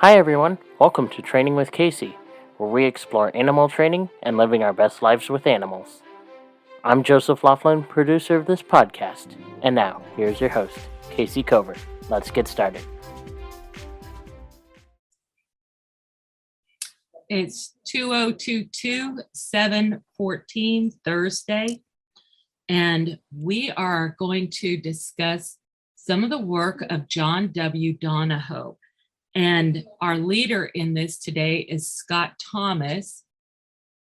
Hi everyone, welcome to Training with Kayce, where we explore animal training and living our best lives with animals. I'm Joseph Laughlin, producer of this podcast, and now here's your host, Kayce Cover. Let's get started. It's 2022-7/14 Thursday, and we are going to discuss some of the work of John W. Donahoe. And our leader in this today is Scott Thomas.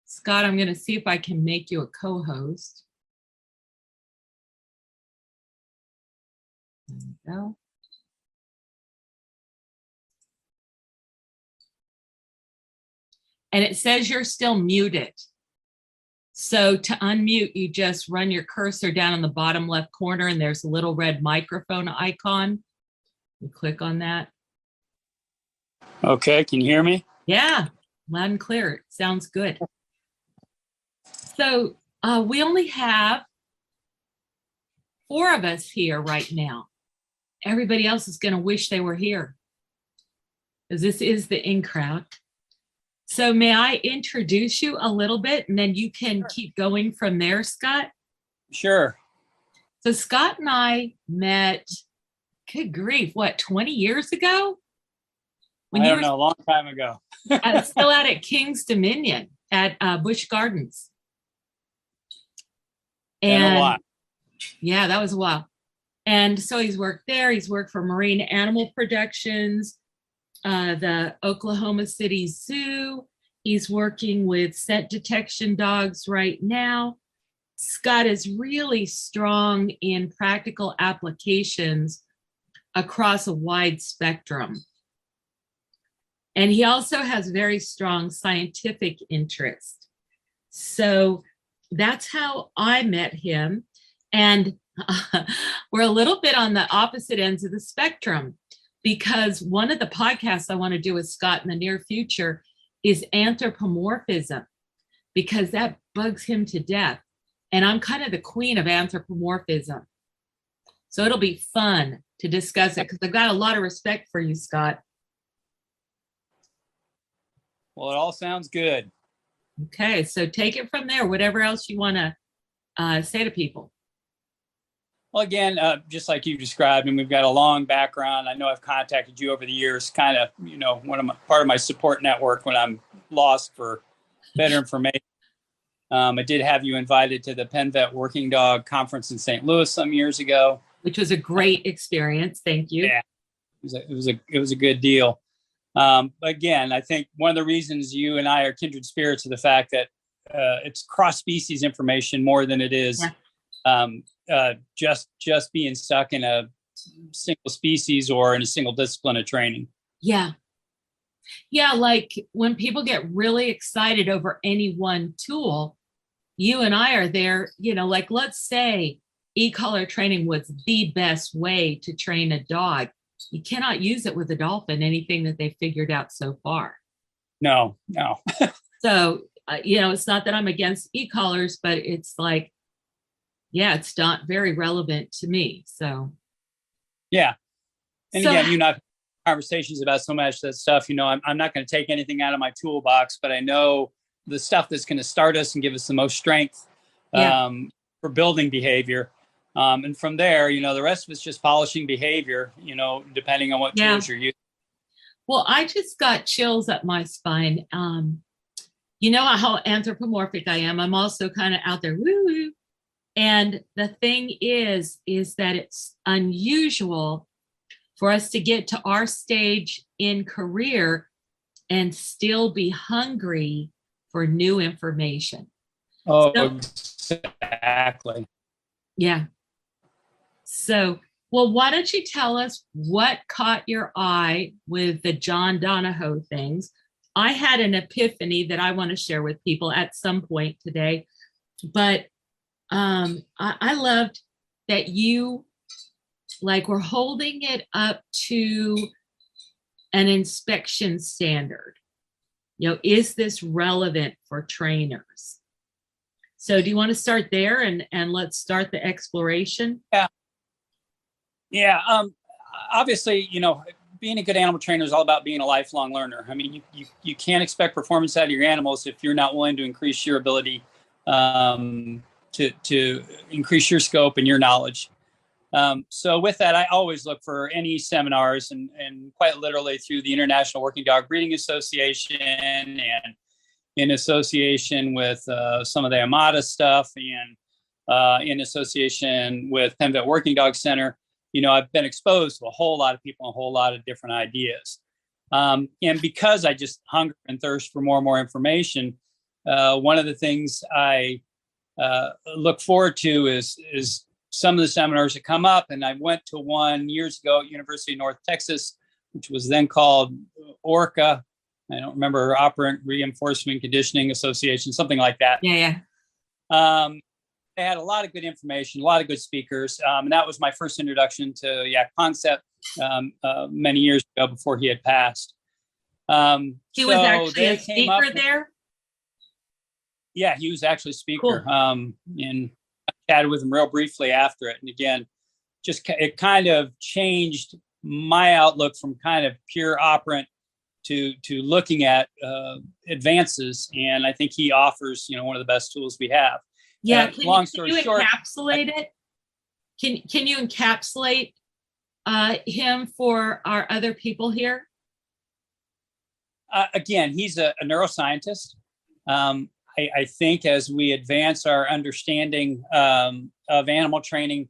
Scott, I'm going to see if I can make you a co-host. There we go. And it says you're still muted. So to unmute, you just run your cursor down in the bottom left corner and there's a little red microphone icon. You click on that. Okay, can you hear me? Yeah, loud and clear. It sounds good. So we only have 4 of us here right now. Everybody else is going to wish they were here, because this is the in crowd. So may I introduce you a little bit, and then you can keep going from there, Scott? Sure. So Scott and I met, good grief, what, 20 years ago? When I don't know, a long time ago. Still out at King's Dominion at Busch Gardens. And a while. Yeah, that was a while. And so he's worked there. He's worked for Marine Animal Productions, the Oklahoma City Zoo. He's working with scent detection dogs right now. Scott is really strong in practical applications across a wide spectrum. And he also has very strong scientific interest. So that's how I met him. And we're a little bit on the opposite ends of the spectrum, because one of the podcasts I want to do with Scott in the near future is anthropomorphism, because that bugs him to death. And I'm kind of the queen of anthropomorphism. So it'll be fun to discuss it, because I've got a lot of respect for you, Scott. Well, it all sounds good. Okay, so take it from there, whatever else you want to say to people. Well, again, just like you described, and we've got a long background. I know I've contacted you over the years, kind of, part of my support network when I'm lost for better information. I did have you invited to the Penn Vet Working Dog Conference in St. Louis some years ago, which was a great experience. Thank you. Yeah, it was a good deal. Again, I think one of the reasons you and I are kindred spirits is the fact that it's cross-species information more than it is just being stuck in a single species or in a single discipline of training. Yeah. Yeah, like when people get really excited over any one tool, you and I are there, like let's say e-collar training was the best way to train a dog. You cannot use it with a dolphin, anything that they figured out so far. No. So, it's not that I'm against e-collars, but it's like, yeah, it's not very relevant to me. So, yeah. And again, not conversations about so much that stuff, I'm not going to take anything out of my toolbox, but I know the stuff that's going to start us and give us the most strength for building behavior. And from there, the rest of it's just polishing behavior, depending on what tools you're using. Well, I just got chills up my spine. You know how anthropomorphic I am. I'm also kind of out there, woo-woo. And the thing is that it's unusual for us to get to our stage in career and still be hungry for new information. Oh, exactly. Yeah. So, well, why don't you tell us what caught your eye with the John Donahoe things? I had an epiphany that I want to share with people at some point today, but I loved that you were holding it up to an inspection standard. Is this relevant for trainers? So do you want to start there and let's start the exploration? Yeah. Obviously, being a good animal trainer is all about being a lifelong learner. I mean, you can't expect performance out of your animals if you're not willing to increase your ability, to increase your scope and your knowledge. So with that, I always look for any seminars, and quite literally through the International Working Dog Breeding Association and in association with some of the Amada stuff, and in association with Penn Vet Working Dog Center. I've been exposed to a whole lot of people, a whole lot of different ideas. And because I just hunger and thirst for more and more information, one of the things I look forward to is some of the seminars that come up. And I went to one years ago at University of North Texas, which was then called ORCA. I don't remember, Operant Reinforcement Conditioning Association, something like that. Yeah. They had a lot of good information, a lot of good speakers. And that was my first introduction to Yak Concept many years ago before he had passed. He was actually a speaker there? Yeah, he was actually a speaker. Cool. And I chatted with him real briefly after it. And again, it kind of changed my outlook from kind of pure operant to looking at advances. And I think he offers, one of the best tools we have. Yeah. Can you encapsulate it? Can you encapsulate him for our other people here? Again, he's a neuroscientist. I think as we advance our understanding of animal training,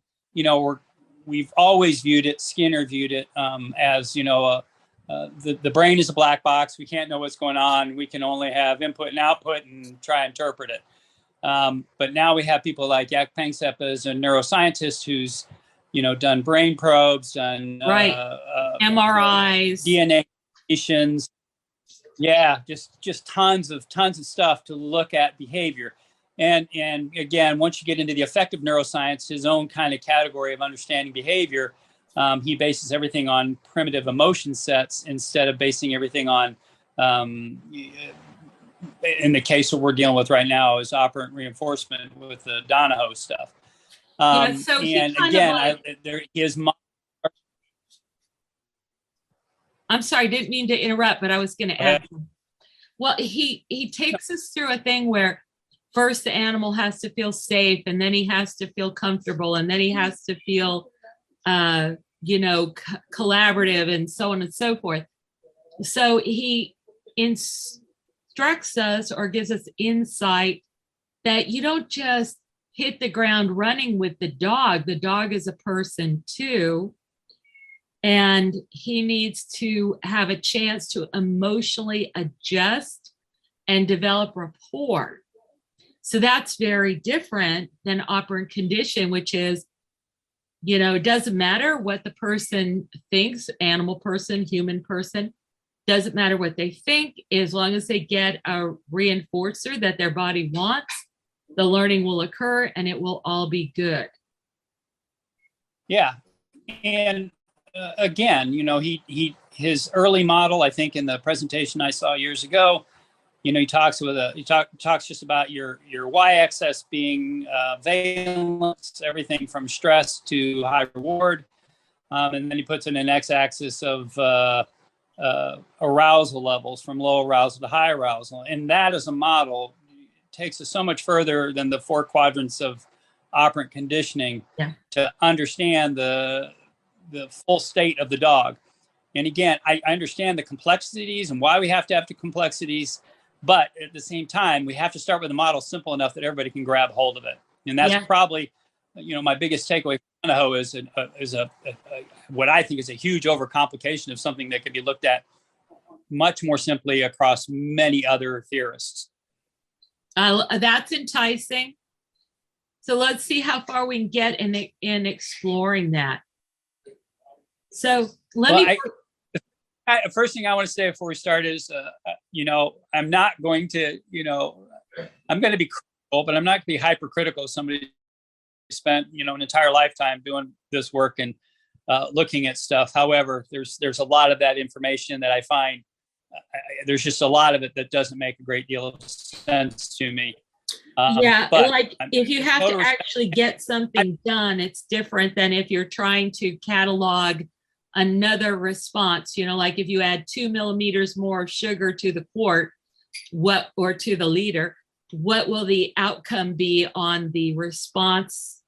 we've always viewed it, Skinner viewed it as, the brain is a black box. We can't know what's going on. We can only have input and output and try and interpret it. But now we have people like Yak Pangsep as a neuroscientist who's, done brain probes, done MRIs, DNA stations. Yeah, just tons of stuff to look at behavior. And again, once you get into the affective neuroscience, his own kind of category of understanding behavior, he bases everything on primitive emotion sets instead of basing everything on, in the case that we're dealing with right now, is operant reinforcement with the Donahoe stuff. So and again, I'm sorry, didn't mean to interrupt, but I was going to add. Well, he takes us through a thing where first the animal has to feel safe, and then he has to feel comfortable, and then he has to feel, collaborative, and so on and so forth. So he instructs us or gives us insight that you don't just hit the ground running with the dog. The dog is a person too. And he needs to have a chance to emotionally adjust and develop rapport. So that's very different than operant condition, which is, it doesn't matter what the person thinks, animal person, human person, doesn't matter what they think, as long as they get a reinforcer that their body wants, the learning will occur and it will all be good. Yeah. And again, his early model, I think in the presentation I saw years ago, he talks just about your y-axis being valence, everything from stress to high reward. And then he puts in an x-axis of arousal levels from low arousal to high arousal. And that as a model takes us so much further than the 4 quadrants of operant conditioning to understand the full state of the dog. And again, I understand the complexities and why we have to have the complexities, but at the same time, we have to start with a model simple enough that everybody can grab hold of it. And that's probably, my biggest takeaway from Donahoe is what I think is a huge overcomplication of something that could be looked at much more simply across many other theorists. That's enticing. So let's see how far we can get in exploring that. So first thing I want to say before we start is, I'm not going to, I'm going to be critical, but I'm not going to be hypercritical of somebody who spent, an entire lifetime doing this work and looking at stuff. However, there's a lot of that information that I find, there's just a lot of it that doesn't make a great deal of sense to me. If you have to actually get something done, it's different than if you're trying to catalog another response, like if you add 2 millimeters more of sugar to the quart, or to the liter, what will the outcome be on the response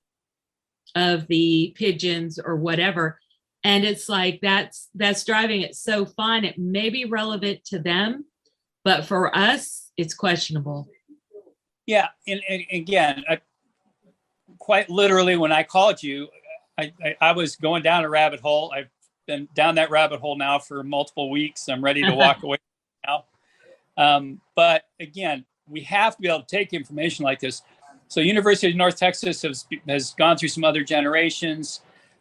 of the pigeons or whatever? And it's like, that's driving it so fine. It may be relevant to them, but for us, it's questionable. Yeah. And again, quite literally, when I called you, I was going down a rabbit hole. I've been down that rabbit hole now for multiple weeks. I'm ready to walk away now. But again, we have to be able to take information like this. So University of North Texas has gone through some other generations,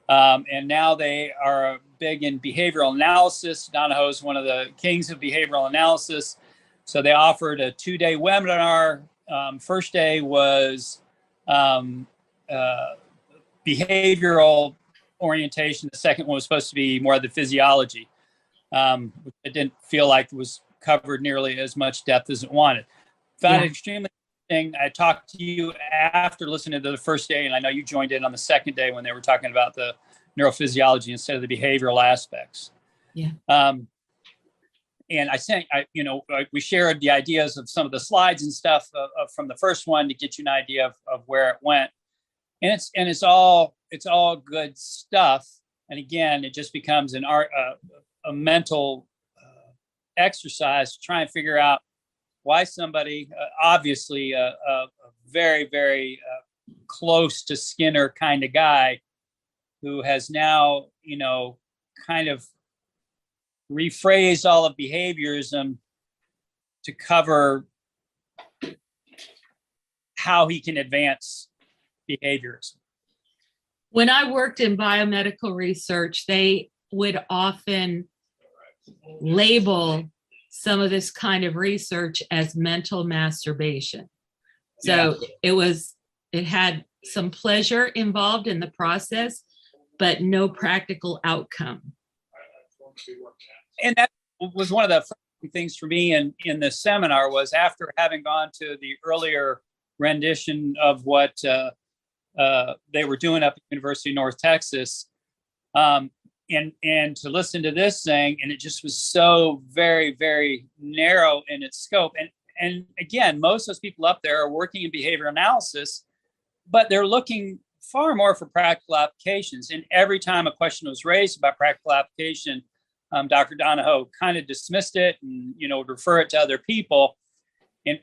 and now they are big in behavioral analysis. Donahoe is one of the kings of behavioral analysis. So they offered a 2-day webinar. First day was behavioral orientation. The second one was supposed to be more of the physiology, which I didn't feel like was covered nearly as much depth as it wanted. Found it extremely interesting. I talked to you after listening to the first day, and I know you joined in on the second day when they were talking about the neurophysiology instead of the behavioral aspects. Yeah. And we shared the ideas of some of the slides and stuff from the first one to get you an idea of where it went. And it's all good stuff. And again, it just becomes a mental exercise to try and figure out why somebody, obviously a very, very close to Skinner kind of guy, who has now, kind of rephrased all of behaviorism to cover how he can advance behaviorism. When I worked in biomedical research, they would often label some of this kind of research as mental masturbation. So it had some pleasure involved in the process, but no practical outcome. And that was one of the first things for me in the seminar, was after having gone to the earlier rendition of what they were doing up at University of North Texas, and to listen to this thing, and it just was so very, very narrow in its scope. And again, most of those people up there are working in behavior analysis, but they're looking far more for practical applications. And every time a question was raised about practical application, Dr. Donahoe kind of dismissed it and, would refer it to other people. And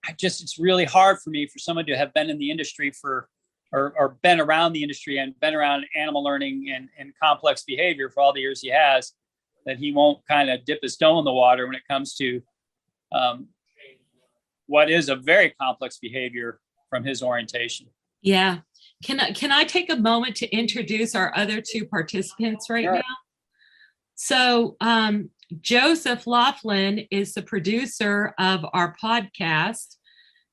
it's really hard for me, for someone to have been in the industry or been around the industry and been around animal learning and complex behavior for all the years he has, that he won't kind of dip his toe in the water when it comes to what is a very complex behavior from his orientation. Yeah. Can I take a moment to introduce our other two participants right now? So Joseph Laughlin is the producer of our podcast,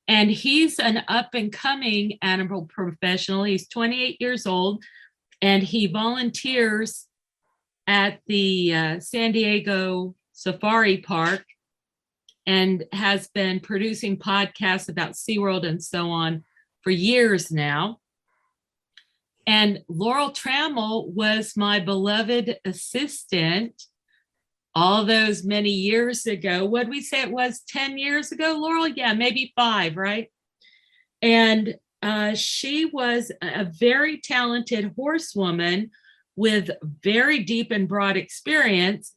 and he's an up-and-coming animal professional. He's 28 years old, and he volunteers at the San Diego Safari Park and has been producing podcasts about SeaWorld and so on for years now. And Laurel Trammell was my beloved assistant all those many years ago. What did we say it was, 10 years ago, Laurel? Yeah, maybe 5, right? And she was a very talented horsewoman with very deep and broad experience,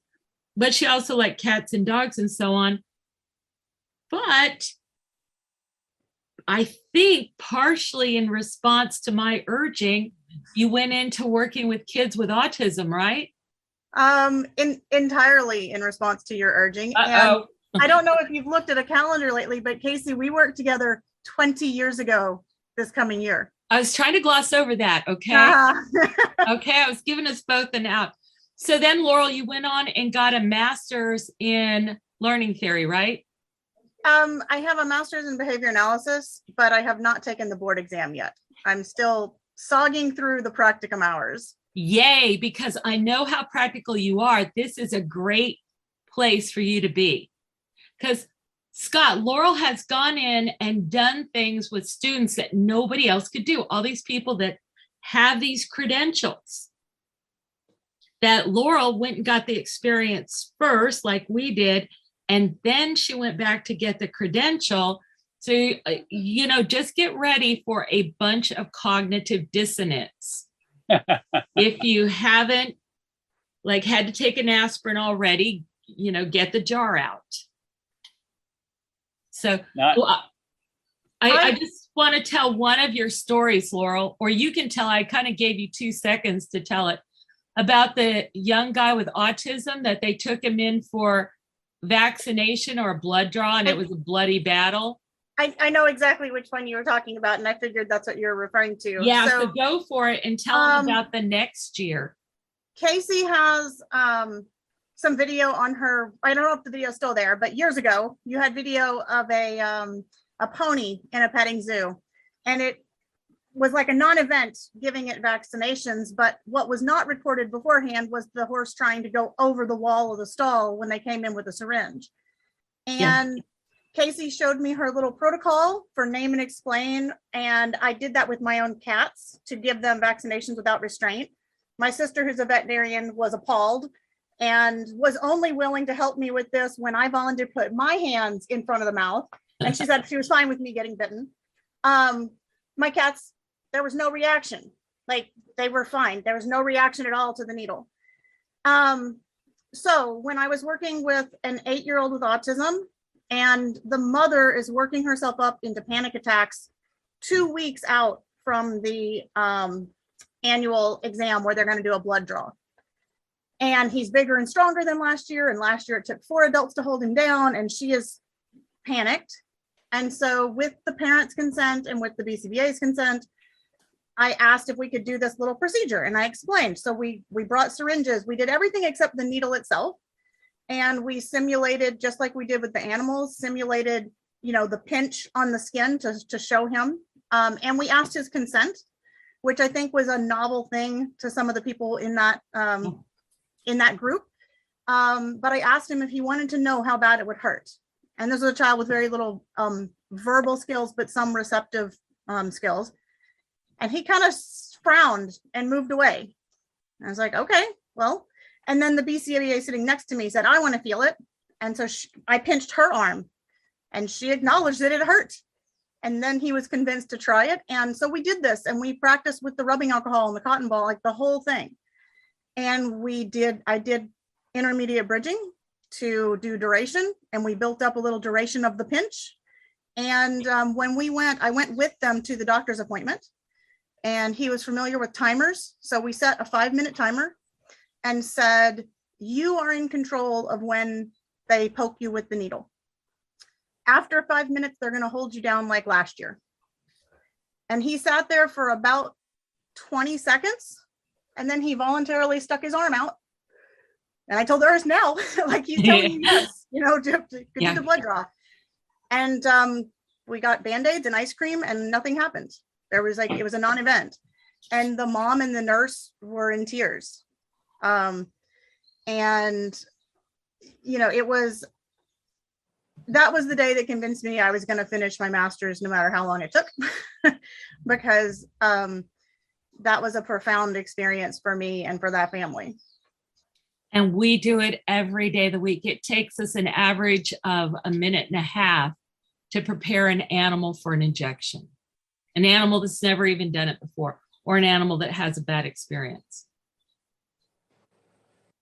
but she also liked cats and dogs and so on. But I think partially in response to my urging, you went into working with kids with autism, right? Entirely in response to your urging. And I don't know if you've looked at a calendar lately, but Kayce, we worked together 20 years ago this coming year. I was trying to gloss over that, okay? Okay, I was giving us both an out. So then, Laurel, you went on and got a master's in learning theory, right? I have a master's in behavior analysis, but I have not taken the board exam yet. I'm still sogging through the practicum hours. Yay, because I know how practical you are. This is a great place for you to be. Because Scott, Laurel has gone in and done things with students that nobody else could do. All these people that have these credentials that Laurel went and got the experience first, like we did, and then she went back to get the credential. So, just get ready for a bunch of cognitive dissonance. If you haven't had to take an aspirin already, get the jar out. So I just want to tell one of your stories, Laurel, or you can tell. I kind of gave you 2 seconds to tell it, about the young guy with autism that they took him in for vaccination or a blood draw, and it was a bloody battle. I know exactly which one you were talking about, and I figured that's what you're referring to. Yeah, so go for it and tell them about the next year. Kayce has some video on her. I don't know if the video is still there, but years ago, you had video of a pony in a petting zoo, and it was like a non-event giving it vaccinations. But what was not recorded beforehand was the horse trying to go over the wall of the stall when they came in with a syringe. And Kayce showed me her little protocol for name and explain, and I did that with my own cats to give them vaccinations without restraint. My sister, who's a veterinarian, was appalled and was only willing to help me with this when I volunteered to put my hands in front of the mouth, and she said she was fine with me getting bitten. My cats, there was no reaction. They were fine. There was no reaction at all to the needle. So when I was working with an 8-year-old with autism, and the mother is working herself up into panic attacks 2 weeks out from the annual exam where they're going to do a blood draw. And he's bigger and stronger than last year. And last year it took 4 adults to hold him down, and she is panicked. And so with the parents' consent and with the BCBA's consent, I asked if we could do this little procedure, and I explained. So we brought syringes. We did everything except the needle itself. And we simulated, just like we did with the animals, simulated, the pinch on the skin to show him. And we asked his consent, which I think was a novel thing to some of the people in that group. But I asked him if he wanted to know how bad it would hurt. And this was a child with very little verbal skills, but some receptive skills. And he kind of frowned and moved away. I was like, okay, well. And then the BCBA sitting next to me said, I want to feel it. And so I pinched her arm, and she acknowledged that it hurt. And then he was convinced to try it. And so we did this, and we practiced with the rubbing alcohol and the cotton ball, like the whole thing. And I did intermediate bridging to do duration, and we built up a little duration of the pinch. And when I went with them to the doctor's appointment, and he was familiar with timers. So we set a 5-minute timer and said, you are in control of when they poke you with the needle. After 5 minutes, they're going to hold you down like last year. And he sat there for about 20 seconds, and then he voluntarily stuck his arm out. And I told the nurse now, like he's telling you yes, to do the blood draw. And we got Band-Aids and ice cream, and nothing happened. It was a non-event. And the mom and the nurse were in tears. That was the day that convinced me I was going to finish my master's no matter how long it took, because that was a profound experience for me and for that family. And we do it every day of the week. It takes us an average of 1.5 minutes to prepare an animal for an injection, an animal that's never even done it before, or an animal that has a bad experience.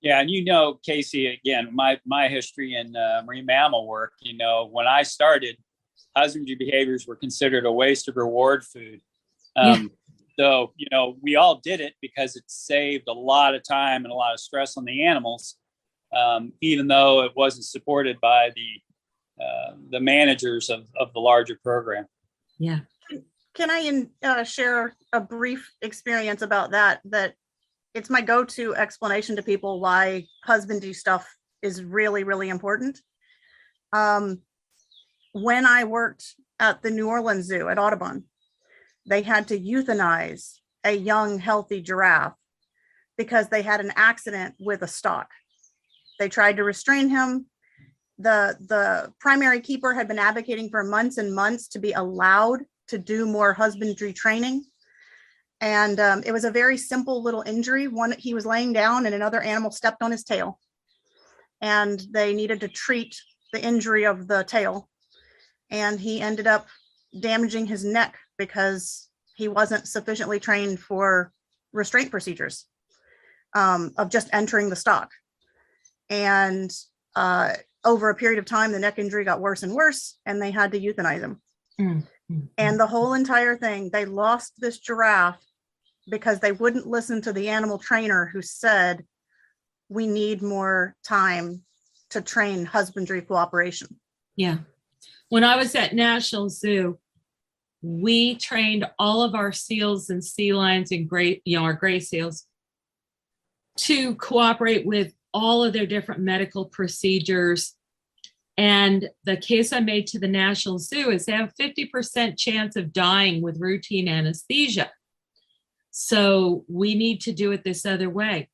Yeah, and Kayce, again, my history in marine mammal work, when I started, husbandry behaviors were considered a waste of reward food. So, we all did it because it saved a lot of time and a lot of stress on the animals, even though it wasn't supported by the managers of the larger program. Yeah. Can I share a brief experience about that it's my go-to explanation to people why husbandry stuff is really, really important. When I worked at the New Orleans Zoo at Audubon, they had to euthanize a young, healthy giraffe because they had an accident with a stock. They tried to restrain him. The primary keeper had been advocating for months and months to be allowed to do more husbandry training. And it was a very simple little injury. One, he was laying down and another animal stepped on his tail, and they needed to treat the injury of the tail. And he ended up damaging his neck because he wasn't sufficiently trained for restraint procedures of just entering the stock. And over a period of time, the neck injury got worse and worse, and they had to euthanize him. Mm-hmm. And the whole entire thing, they lost this giraffe because they wouldn't listen to the animal trainer who said, we need more time to train husbandry cooperation. Yeah. When I was at National Zoo, we trained all of our seals and sea lions and our gray seals to cooperate with all of their different medical procedures. And the case I made to the National Zoo is they have 50% chance of dying with routine anesthesia. So we need to do it this other way.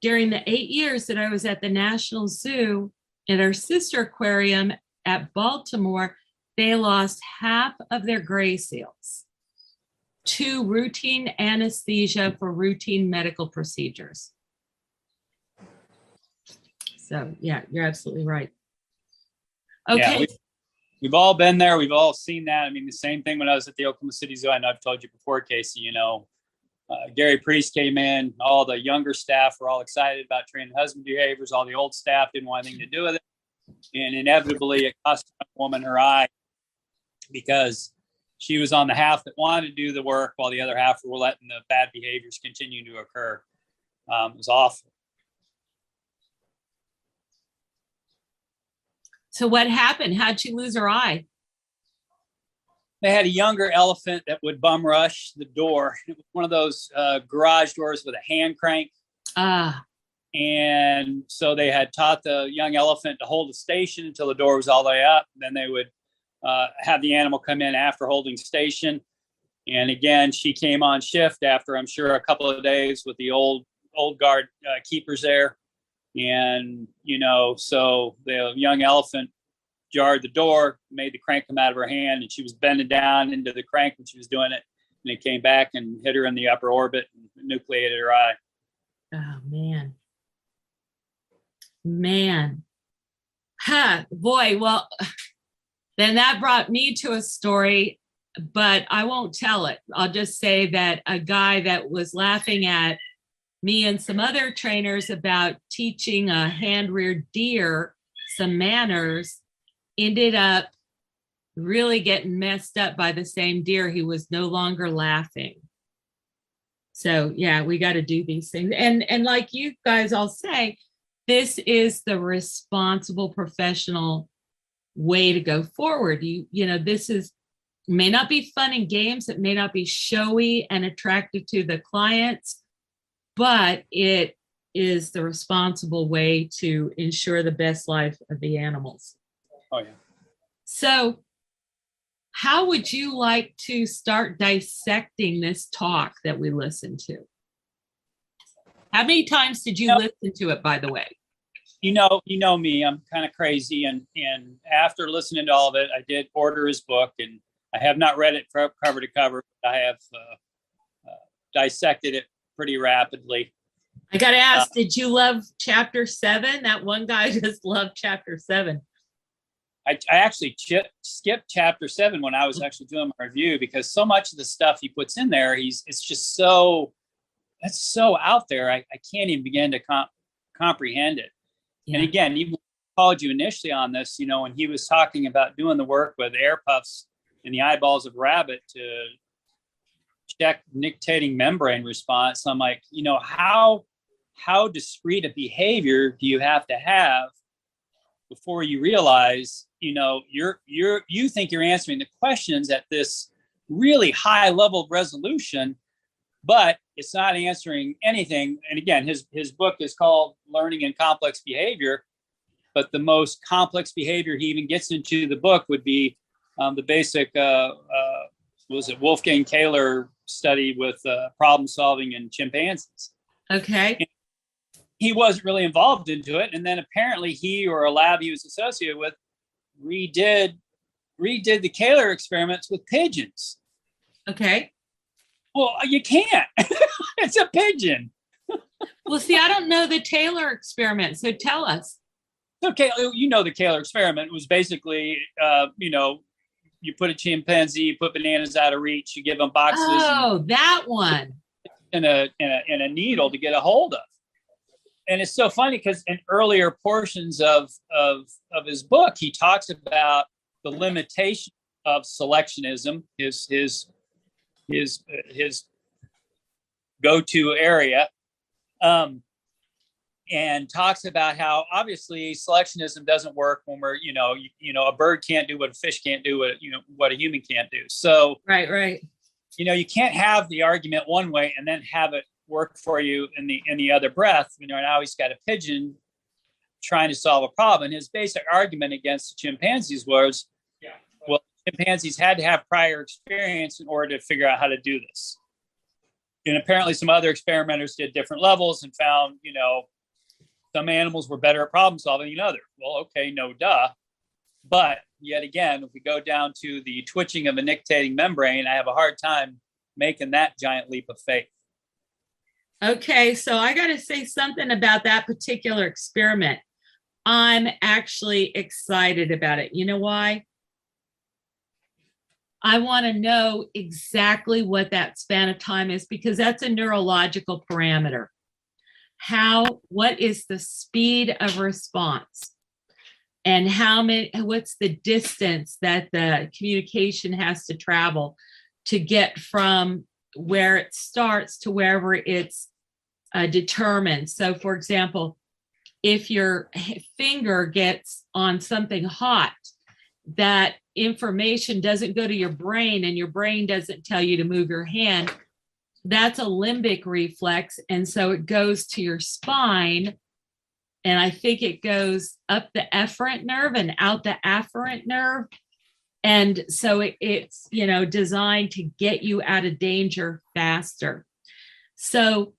During the 8 years that I was at the National Zoo, at our sister aquarium at Baltimore, they lost half of their gray seals to routine anesthesia for routine medical procedures. So yeah, you're absolutely right. Okay. Yeah, we've all been there. We've all seen that. I mean, the same thing when I was at the Oklahoma City Zoo. I know I've told you before, Kayce, Gary Priest came in, all the younger staff were all excited about training husband behaviors. All the old staff didn't want anything to do with it. And inevitably it cost a woman her eye because she was on the half that wanted to do the work while the other half were letting the bad behaviors continue to occur. It was awful. So what happened? How'd she lose her eye? They had a younger elephant that would bum rush the door. It was one of those garage doors with a hand crank. And so they had taught the young elephant to hold the station until the door was all the way up. Then they would have the animal come in after holding station. And again, she came on shift after, I'm sure, a couple of days with the old guard keepers there. And, so the young elephant jarred the door, made the crank come out of her hand, and she was bending down into the crank when she was doing it. And it came back and hit her in the upper orbit and nucleated her eye. Oh, man. Boy. Well, then that brought me to a story, but I won't tell it. I'll just say that a guy that was laughing at me and some other trainers about teaching a hand-reared deer some manners ended up really getting messed up by the same deer. He was no longer laughing. So yeah, we got to do these things. And like you guys all say, this is the responsible professional way to go forward. This may not be fun and games. It may not be showy and attractive to the clients, but it is the responsible way to ensure the best life of the animals. Oh, yeah. So how would you like to start dissecting this talk that we listened to? How many times did you listen to it, by the way? You know me, I'm kind of crazy. And after listening to all of it, I did order his book, and I have not read it cover to cover. I have dissected it pretty rapidly. I got to ask, did you love chapter 7? That one guy just loved chapter 7. I actually skipped chapter 7 when I was actually doing my review, because so much of the stuff he puts in there, it's just that's so out there. I can't even begin to comprehend it. Yeah. And again, even I called you initially on this, when he was talking about doing the work with air puffs in the eyeballs of rabbit to check nictitating membrane response. I'm like, how discrete a behavior do you have to have before you realize, you think you're answering the questions at this really high level of resolution, but it's not answering anything. And again, his book is called Learning in Complex Behavior, but the most complex behavior he even gets into the book would be the basic, Wolfgang Kahler study with problem solving in chimpanzees. Okay. And he wasn't really involved into it. And then apparently he or a lab he was associated with redid the Kahler experiments with pigeons. Okay. Well, you can't. It's a pigeon. Well, see, I don't know the Taylor experiment, so tell us. Okay, you know the Taylor experiment was basically, you put a chimpanzee, you put bananas out of reach, you give them boxes. Oh, that one. And a needle to get a hold of. And it's so funny because in earlier portions of his book, he talks about the limitation of selectionism, his go-to area, and talks about how obviously selectionism doesn't work when we're, a bird can't do what a fish can't do, what a human can't do. So right. You can't have the argument one way and then have it work for you in the other breath. Now he's got a pigeon trying to solve a problem. And his basic argument against the chimpanzees was, well, chimpanzees had to have prior experience in order to figure out how to do this. And apparently some other experimenters did different levels and found, some animals were better at problem solving than others. Well, okay, no duh. But yet again, if we go down to the twitching of a nictitating membrane, I have a hard time making that giant leap of faith. Okay, so I got to say something about that particular experiment. I'm actually excited about it. You know why? I want to know exactly what that span of time is, because that's a neurological parameter. What is the speed of response? And what's the distance that the communication has to travel to get from where it starts to wherever it's determined. So for example, if your finger gets on something hot, that information doesn't go to your brain and your brain doesn't tell you to move your hand. That's a limbic reflex. And so it goes to your spine. And I think it goes up the efferent nerve and out the afferent nerve. And so it's, designed to get you out of danger faster. So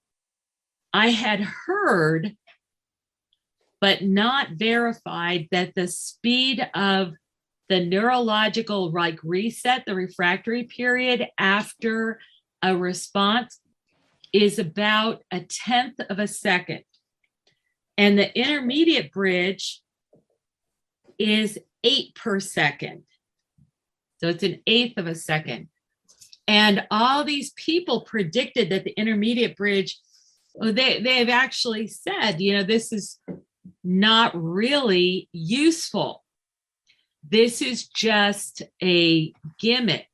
I had heard, but not verified, that the speed of the neurological reset, the refractory period after a response, is about 1/10 of a second. And the intermediate bridge is 8 per second. So it's 1/8 of a second. And all these people predicted that the intermediate bridge, they've actually said, this is not really useful. This is just a gimmick.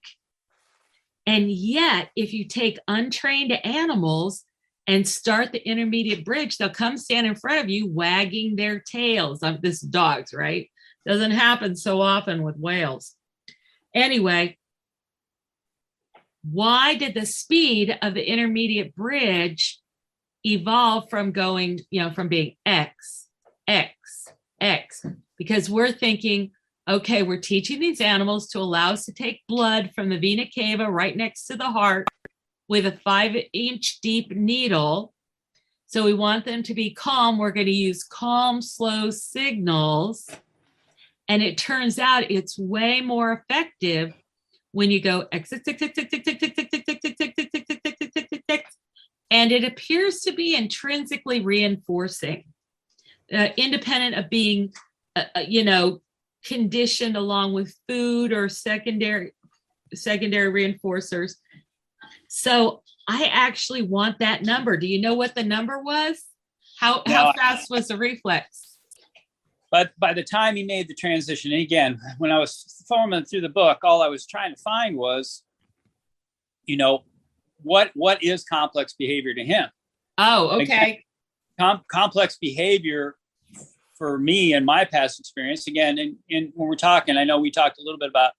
And yet, if you take untrained animals and start the intermediate bridge, they'll come stand in front of you wagging their tails. This is dogs, right? Doesn't happen so often with whales. Anyway, why did the speed of the intermediate bridge evolve from going, from being X, X, X? Because we're thinking, okay, we're teaching these animals to allow us to take blood from the vena cava right next to the heart with a 5-inch deep needle. So we want them to be calm. We're going to use calm, slow signals. And it turns out it's way more effective when you go X, X, X, X, X, X, X, X, X, X, X, X, X, X, X, X, X, X. And it appears to be intrinsically reinforcing, independent of being, conditioned along with food or secondary reinforcers. So I actually want that number. Do you know what the number was? How fast was the reflex? But by the time he made the transition, and again, when I was thumbing through the book, all I was trying to find was, what is complex behavior to him? Oh, okay. Complex behavior for me and my past experience, again, and when we're talking, I know we talked a little bit about,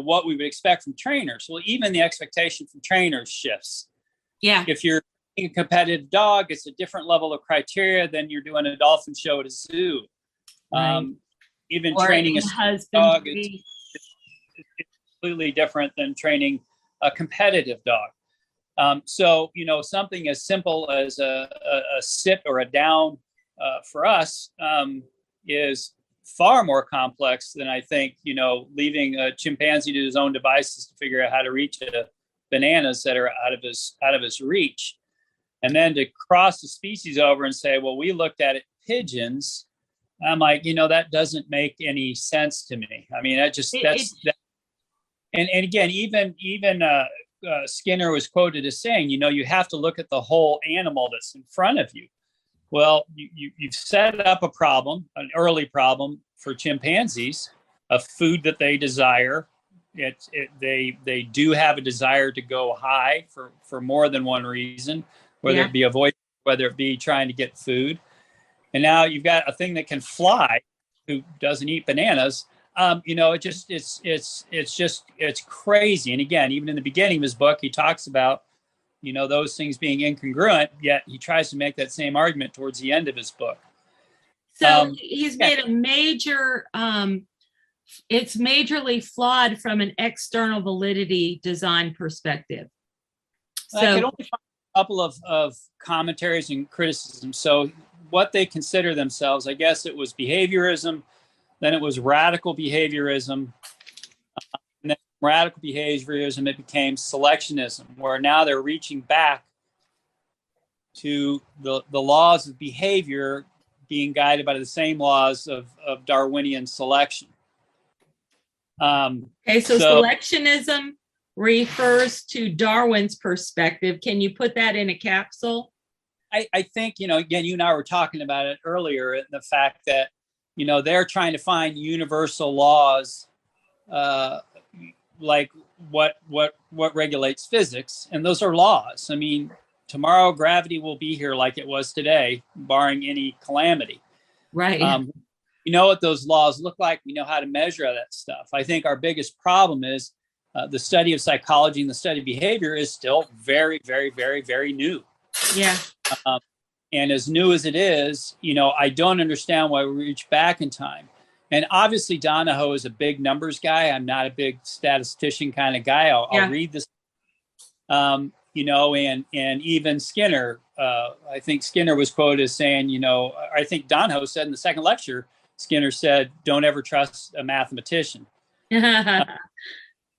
what we would expect from trainers. Well, even the expectation from trainers shifts. Yeah. If you're a competitive dog, it's a different level of criteria than you're doing a dolphin show at a zoo. Right. Even or training a dog is completely different than training a competitive dog. So, something as simple as a sit or a down for us is far more complex than I think, leaving a chimpanzee to his own devices to figure out how to reach bananas that are out of his reach. And then to cross the species over and say, well, we looked at it pigeons. I'm like, that doesn't make any sense to me. I mean, and again, even Skinner was quoted as saying, you have to look at the whole animal that's in front of you. Well, you've set up a problem, an early problem for chimpanzees, a food that they desire. They do have a desire to go high for more than one reason, whether it be whether it be trying to get food. And now you've got a thing that can fly, who doesn't eat bananas. It's crazy. And again, even in the beginning of his book, he talks about, those things being incongruent, yet he tries to make that same argument towards the end of his book. So he's made a major, it's majorly flawed from an external validity design perspective. So I could only find a couple of commentaries and criticisms. So what they consider themselves, I guess it was behaviorism, then it was radical behaviorism. And then from radical behaviorism, it became selectionism, where now they're reaching back to the laws of behavior being guided by the same laws of Darwinian selection. So selectionism refers to Darwin's perspective. Can you put that in a capsule? I think, again, you and I were talking about it earlier, and the fact that, they're trying to find universal laws, like what regulates physics, and those are laws. I mean, tomorrow gravity will be here like it was today, barring any calamity. Right. You know what those laws look like. We know how to measure that stuff. I think our biggest problem is the study of psychology and the study of behavior is still very, very, very, very new. Yeah. And as new as it is, I don't understand why we reach back in time. And obviously, Donahoe is a big numbers guy. I'm not a big statistician kind of guy. I'll read this, and even Skinner. I think Skinner was quoted as saying, I think Donahoe said in the second lecture, Skinner said, "Don't ever trust a mathematician."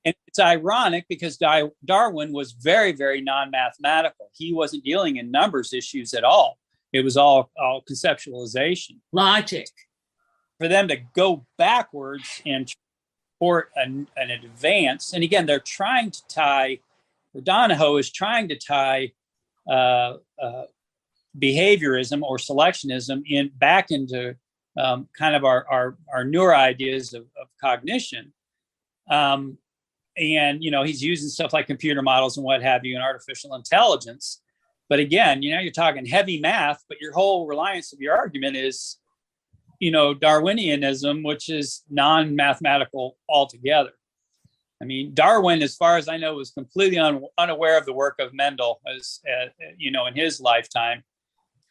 And it's ironic because Darwin was very, very non-mathematical. He wasn't dealing in numbers issues at all. It was all conceptualization. Logic. For them to go backwards and support an advance, and again, they're trying to tie, or Donahoe is trying to tie behaviorism or selectionism back into kind of our newer ideas of cognition. And, he's using stuff like computer models and what have you and artificial intelligence. But again, you're talking heavy math, but your whole reliance of your argument is, Darwinianism, which is non-mathematical altogether. I mean, Darwin, as far as I know, was completely unaware of the work of Mendel, as in his lifetime.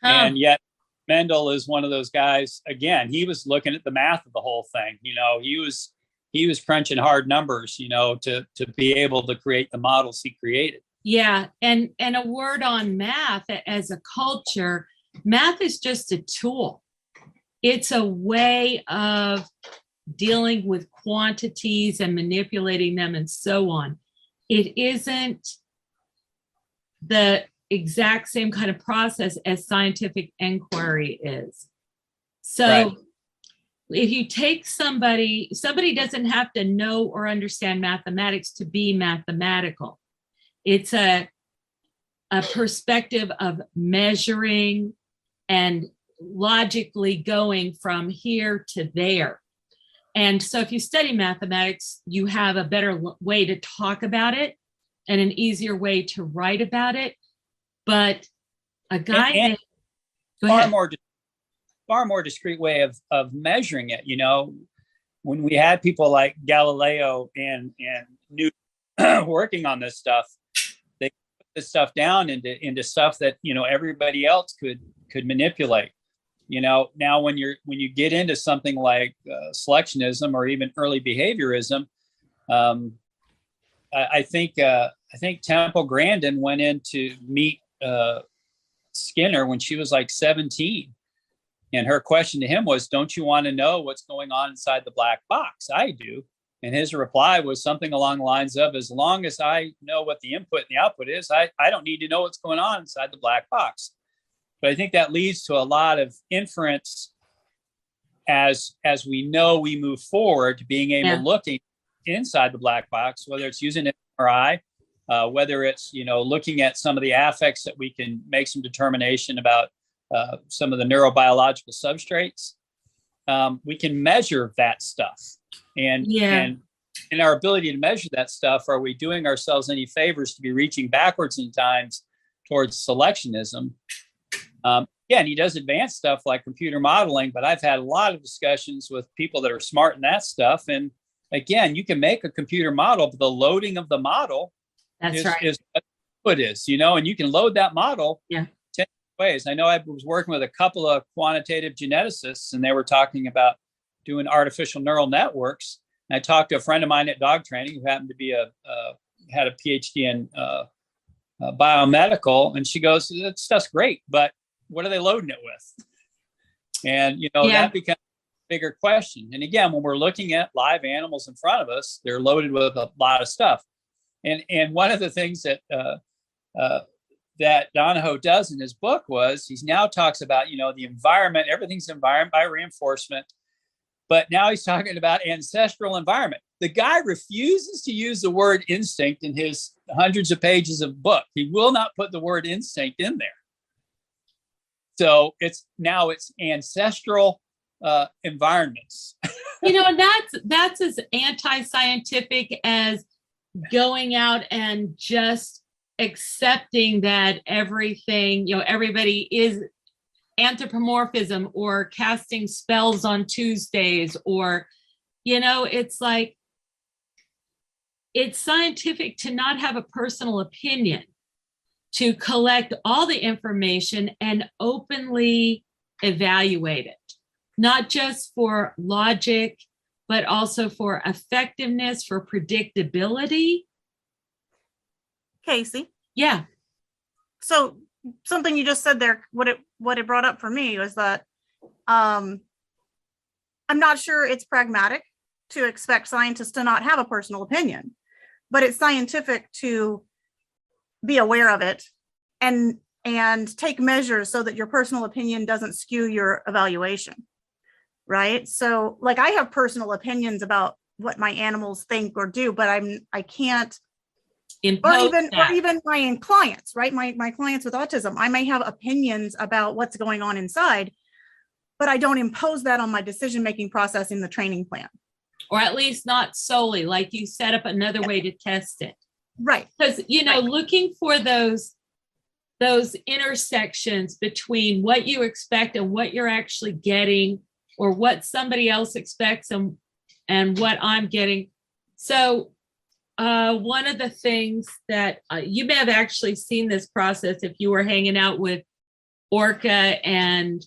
And yet Mendel is one of those guys, again, he was looking at the math of the whole thing. He was crunching hard numbers, to be able to create the models he created. Yeah. And a word on math as a culture, math is just a tool. It's a way of dealing with quantities and manipulating them and so on. It isn't the exact same kind of process as scientific inquiry is. So right. If you take somebody doesn't have to know or understand mathematics to be mathematical. It's a perspective of measuring and logically going from here to there. And so if you study mathematics, you have a better way to talk about it and an easier way to write about it. But a guy and far more discrete way of measuring it. When we had people like Galileo and Newton working on this stuff, they put this stuff down into stuff that everybody else could manipulate. Now when you get into something like selectionism or even early behaviorism, I think Temple Grandin went in to meet Skinner when she was like 17. And her question to him was, don't you want to know what's going on inside the black box? I do. And his reply was something along the lines of, as long as I know what the input and the output is, I don't need to know what's going on inside the black box. But I think that leads to a lot of inference as we know we move forward to being able to look inside the black box, whether it's using an MRI, whether it's, looking at some of the affects that we can make some determination about some of the neurobiological substrates. We can measure that stuff. And in our ability to measure that stuff, are we doing ourselves any favors to be reaching backwards in times towards selectionism? Again, he does advanced stuff like computer modeling, but I've had a lot of discussions with people that are smart in that stuff. And again, you can make a computer model, but the loading of the model is what it is, and you can load that model 10 ways. I know I was working with a couple of quantitative geneticists, and they were talking about doing artificial neural networks. And I talked to a friend of mine at dog training who happened to be had a PhD in biomedical, and she goes, "That stuff's great, but what are they loading it with?" And that becomes a bigger question. And again, when we're looking at live animals in front of us, they're loaded with a lot of stuff. And one of the things that that Donahoe does in his book was he now talks about the environment. Everything's environment by reinforcement, but now he's talking about ancestral environment. The guy refuses to use the word instinct in his hundreds of pages of book. He will not put the word instinct in there. So it's ancestral environments. And that's as anti-scientific as going out and just accepting that everything, everybody is anthropomorphism or casting spells on Tuesdays, or, it's like, it's scientific to not have a personal opinion, to collect all the information and openly evaluate it, not just for logic, but also for effectiveness, for predictability. Kayce. Yeah. So something you just said there, what it brought up for me was that I'm not sure it's pragmatic to expect scientists to not have a personal opinion, but it's scientific to be aware of it and take measures so that your personal opinion doesn't skew your evaluation. Right. So like I have personal opinions about what my animals think or do, but I can't impose or even my clients, right? My clients with autism, I may have opinions about what's going on inside, but I don't impose that on my decision-making process in the training plan. Or at least not solely, like you set up another way to test it. Right. Because, looking for those intersections between what you expect and what you're actually getting, or what somebody else expects and what I'm getting. So one of the things that you may have actually seen this process if you were hanging out with Orca and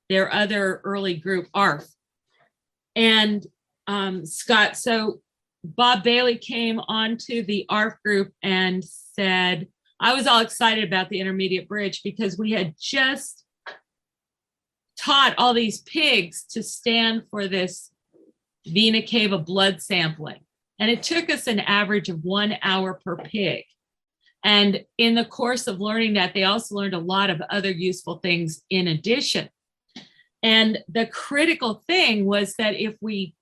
their other early group, ARF. And Scott, so Bob Bailey came onto the ARF group and said, I was all excited about the intermediate bridge because we had just taught all these pigs to stand for this vena cava blood sampling. And it took us an average of 1 hour per pig. And in the course of learning that, they also learned a lot of other useful things in addition. And the critical thing was that if we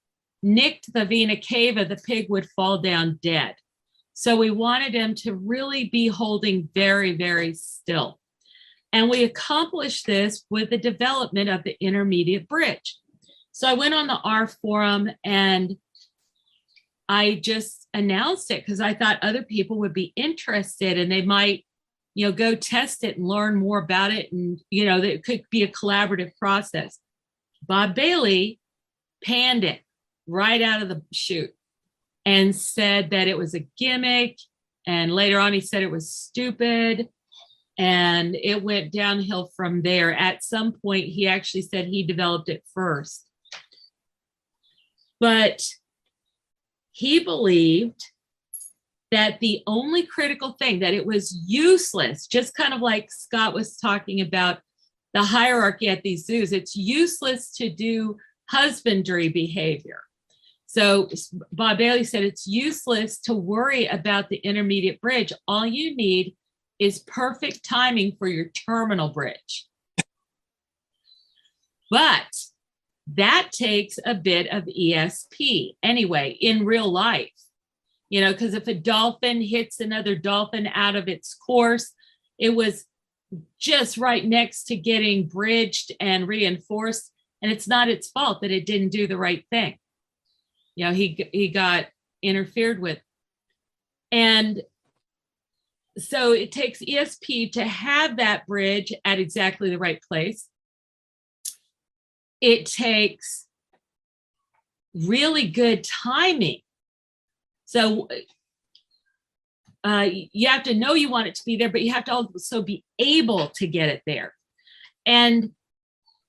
nicked the vena cava, the pig would fall down dead. So we wanted them to really be holding very, very still. And we accomplished this with the development of the intermediate bridge. So I went on the R forum and I just announced it because I thought other people would be interested and they might, go test it and learn more about it. And, that it could be a collaborative process. Bob Bailey panned it right out of the chute and said that it was a gimmick. And later on, he said it was stupid. And it went downhill from there. At some point, he actually said he developed it first. But he believed that the only critical thing, that it was useless, just kind of like Scott was talking about the hierarchy at these zoos. It's useless to do husbandry behavior. So Bob Bailey said it's useless to worry about the intermediate bridge. All you need is perfect timing for your terminal bridge. But that takes a bit of ESP anyway, in real life, because if a dolphin hits another dolphin out of its course, it was just right next to getting bridged and reinforced. And it's not its fault that it didn't do the right thing. He got interfered with. And so it takes ESP to have that bridge at exactly the right place. It takes really good timing. So you have to know you want it to be there, but you have to also be able to get it there. And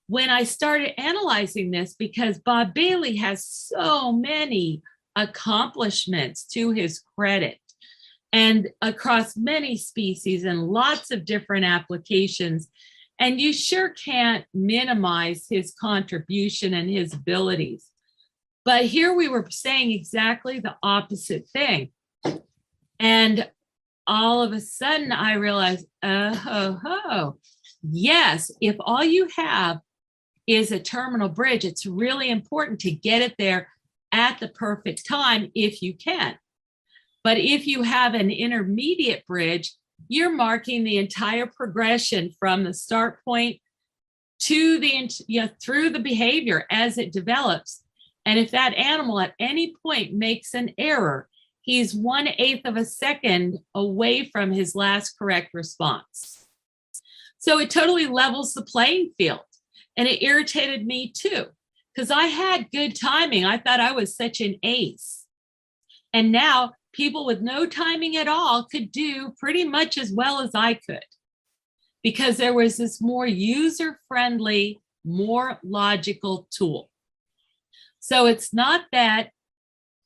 when I started analyzing this, because Bob Bailey has so many accomplishments to his credit, and across many species and lots of different applications, and you sure can't minimize his contribution and his abilities. But here we were saying exactly the opposite thing. And all of a sudden I realized, yes, if all you have is a terminal bridge, it's really important to get it there at the perfect time if you can. But if you have an intermediate bridge, you're marking the entire progression from the start point to through the behavior as it develops. And if that animal at any point makes an error, he's 1/8 of a second away from his last correct response. So it totally levels the playing field. And it irritated me too, because I had good timing. I thought I was such an ace. And now people with no timing at all could do pretty much as well as I could, because there was this more user-friendly, more logical tool. So it's not that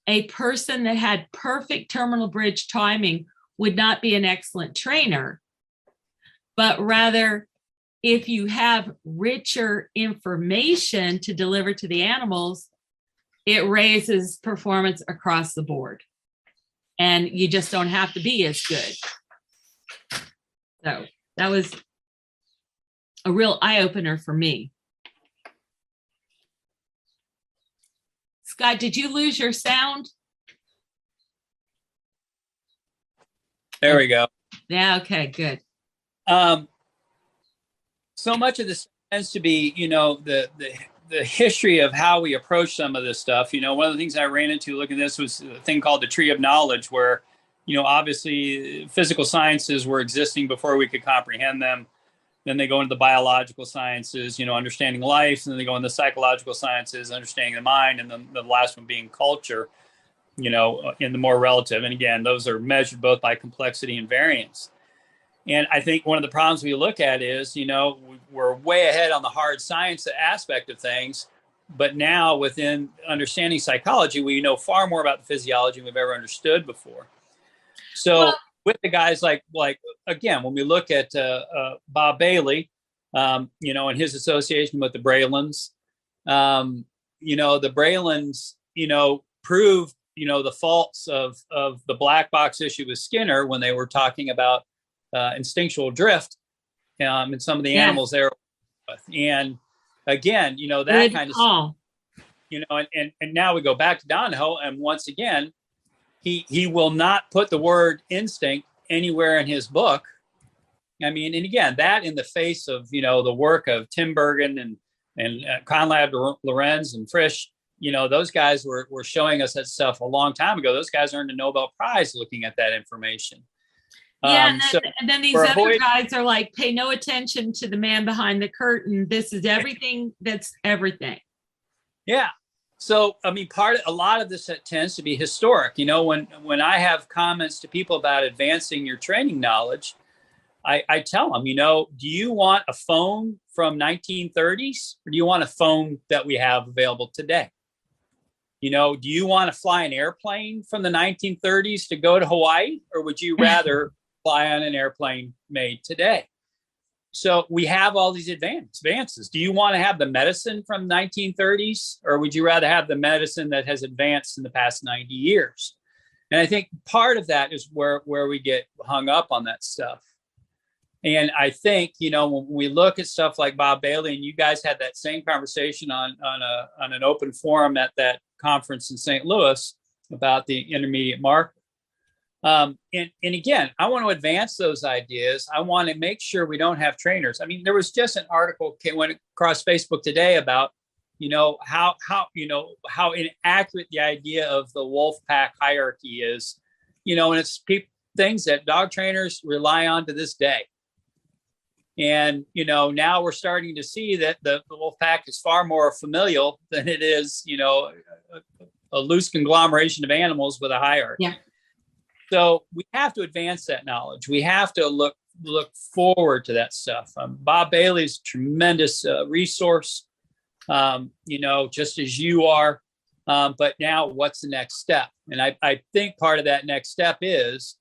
a person that had perfect terminal bridge timing would not be an excellent trainer, but rather, if you have richer information to deliver to the animals, it raises performance across the board. And you just don't have to be as good. So that was a real eye-opener for me. Scott, did you lose your sound? There we go. Yeah, okay, good. So much of this tends to be, the history of how we approach some of this stuff. One of the things I ran into looking at this was a thing called the tree of knowledge, where, obviously physical sciences were existing before we could comprehend them. Then they go into the biological sciences, understanding life. And then they go into the psychological sciences, understanding the mind. And then the last one being culture, in the more relative. And again, those are measured both by complexity and variance. And I think one of the problems we look at is, we're way ahead on the hard science aspect of things. But now within understanding psychology, we know far more about the physiology than we've ever understood before. So with the guys like again, when we look at Bob Bailey, and his association with the Braylons, the Braylons, proved, the faults of the black box issue with Skinner when they were talking about instinctual drift in some of the animals there. And again, that good kind of stuff, and now we go back to Donahoe, and once again, he will not put the word instinct anywhere in his book. I mean, and again, that in the face of, the work of Tim Bergen and Conrad Lorenz and Frisch, those guys were showing us that stuff a long time ago. Those guys earned a Nobel Prize looking at that information. Yeah, and then these other guys are like, pay no attention to the man behind the curtain. This is everything. That's everything. Yeah. So, I mean, a lot of this tends to be historic. When I have comments to people about advancing your training knowledge, I tell them, do you want a phone from 1930s, or do you want a phone that we have available today? Do you want to fly an airplane from the 1930s to go to Hawaii, or would you rather fly on an airplane made today? So we have all these advances. Do you want to have the medicine from 1930s, or would you rather have the medicine that has advanced in the past 90 years? And I think part of that is where we get hung up on that stuff. And I think, when we look at stuff like Bob Bailey, and you guys had that same conversation on an open forum at that conference in St. Louis about the intermediate marker. And again, I want to advance those ideas. I want to make sure we don't have trainers. I mean, there was just an article went across Facebook today about, how inaccurate the idea of the wolf pack hierarchy is, and it's things that dog trainers rely on to this day. And, now we're starting to see that the wolf pack is far more familial than it is, a loose conglomeration of animals with a hierarchy. Yeah. So we have to advance that knowledge. We have to look forward to that stuff. Bob Bailey's a tremendous resource, just as you are. But now what's the next step? And I think part of that next step is,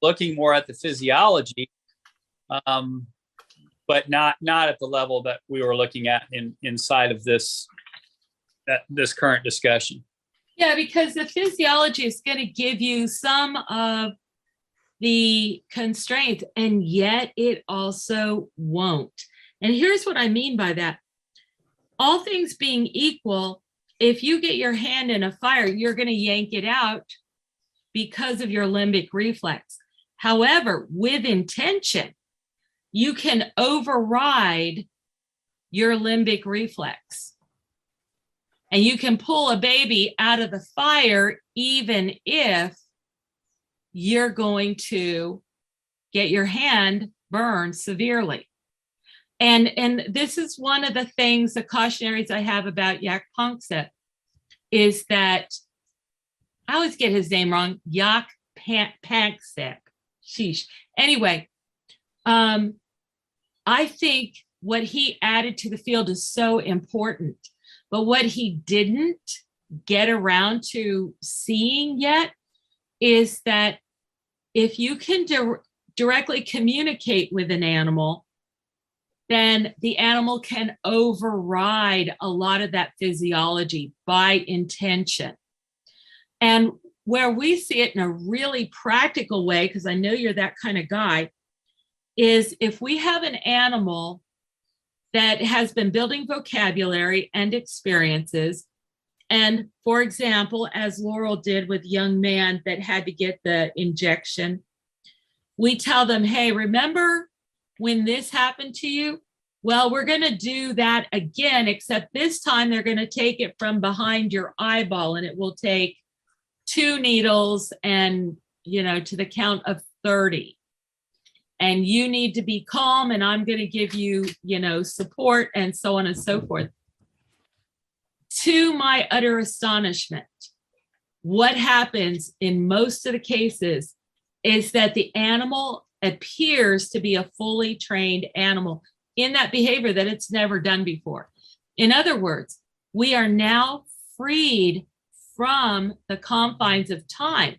looking more at the physiology, but not at the level that we were looking at inside of this current discussion. Yeah, because the physiology is going to give you some of the constraints, and yet it also won't. And here's what I mean by that. All things being equal, if you get your hand in a fire, you're going to yank it out because of your limbic reflex. However, with intention, you can override your limbic reflex. And you can pull a baby out of the fire even if you're going to get your hand burned severely. And this is one of the things, the cautionaries I have about Yak Panksepp, is that I always get his name wrong, Yak Panksepp. Sheesh. Anyway, I think what he added to the field is so important. But what he didn't get around to seeing yet is that if you can directly communicate with an animal, then the animal can override a lot of that physiology by intention. And where we see it in a really practical way, because I know you're that kind of guy, is if we have an animal that has been building vocabulary and experiences. And for example, as Laurel did with young man that had to get the injection, we tell them, hey, remember when this happened to you? Well, we're going to do that again, except this time they're going to take it from behind your eyeball, and it will take 2 needles and, to the count of 30. And you need to be calm, and I'm going to give you, support, and so on and so forth. To my utter astonishment, what happens in most of the cases is that the animal appears to be a fully trained animal in that behavior that it's never done before. In other words, we are now freed from the confines of time.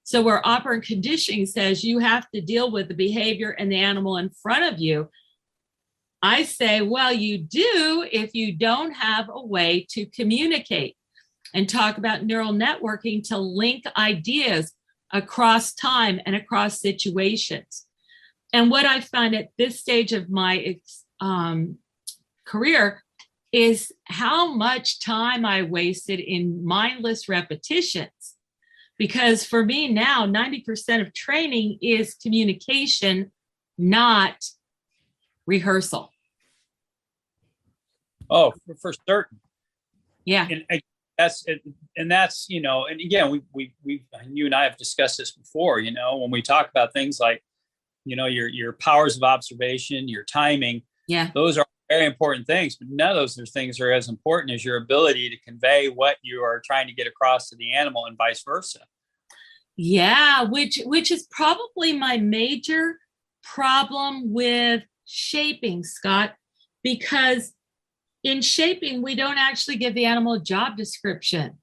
So where operant conditioning says you have to deal with the behavior and the animal in front of you, I say, well, you do if you don't have a way to communicate and talk about neural networking to link ideas across time and across situations. And what I find at this stage of my career is how much time I wasted in mindless repetitions. Because for me now, 90% of training is communication, not rehearsal. Oh, for certain. Yeah. And that's, and again, we you and I have discussed this before, when we talk about things like, your powers of observation, your timing. Yeah. Those are very important things, but none of those things are as important as your ability to convey what you are trying to get across to the animal and vice versa. Yeah, which is probably my major problem with shaping, Scott, because in shaping, we don't actually give the animal a job description.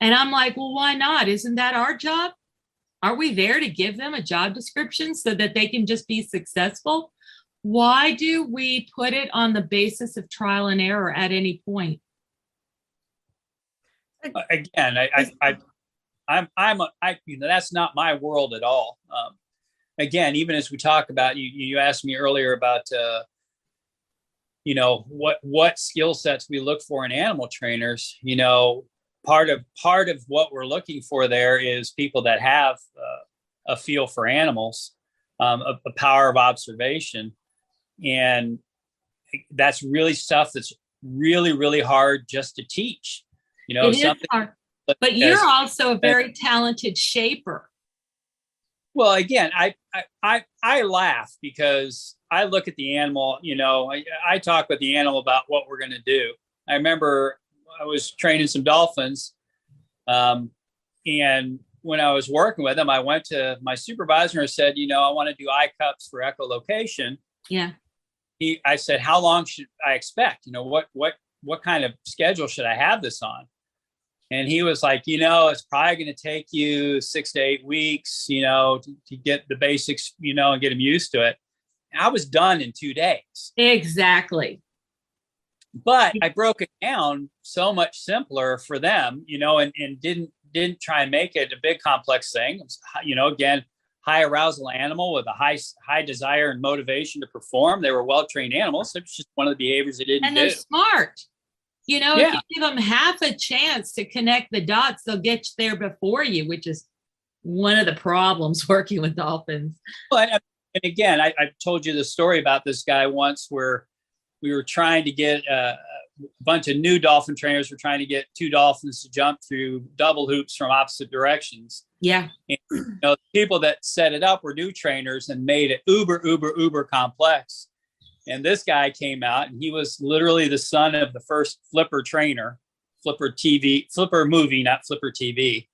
And I'm like, well, why not? Isn't that our job? Are we there to give them a job description so that they can just be successful? why do we put it on the basis of trial and error at any point? Again, that's not my world at all. Again, even as we talk about, you asked me earlier about, what skill sets we look for in animal trainers. Part of what we're looking for there is people that have a feel for animals, a power of observation. And that's really stuff that's really, really hard just to teach. It is hard. But you're also a very talented shaper. Well, again, I laugh because I look at the animal, I talk with the animal about what we're going to do. I remember I was training some dolphins, and when I was working with them, I went to my supervisor and said, I want to do eye cups for echolocation. Yeah. I said, how long should I expect? What kind of schedule should I have this on? And he was like, it's probably going to take you 6 to 8 weeks, to get the basics, and get them used to it. And I was done in 2 days. Exactly. But I broke it down so much simpler for them, and didn't try and make it a big complex thing. It was, again, high arousal animal with a high desire and motivation to perform. They were well-trained animals. It's just one of the behaviors they didn't do. And they're smart. If you give them half a chance to connect the dots, they'll get there before you, which is one of the problems working with dolphins. But, and again, I told you the story about this guy once where we were trying to get a bunch of new dolphin trainers were trying to get 2 dolphins to jump through double hoops from opposite directions. Yeah. And, the people that set it up were new trainers and made it uber complex. And this guy came out and he was literally the son of the first Flipper trainer, Flipper movie, not Flipper TV.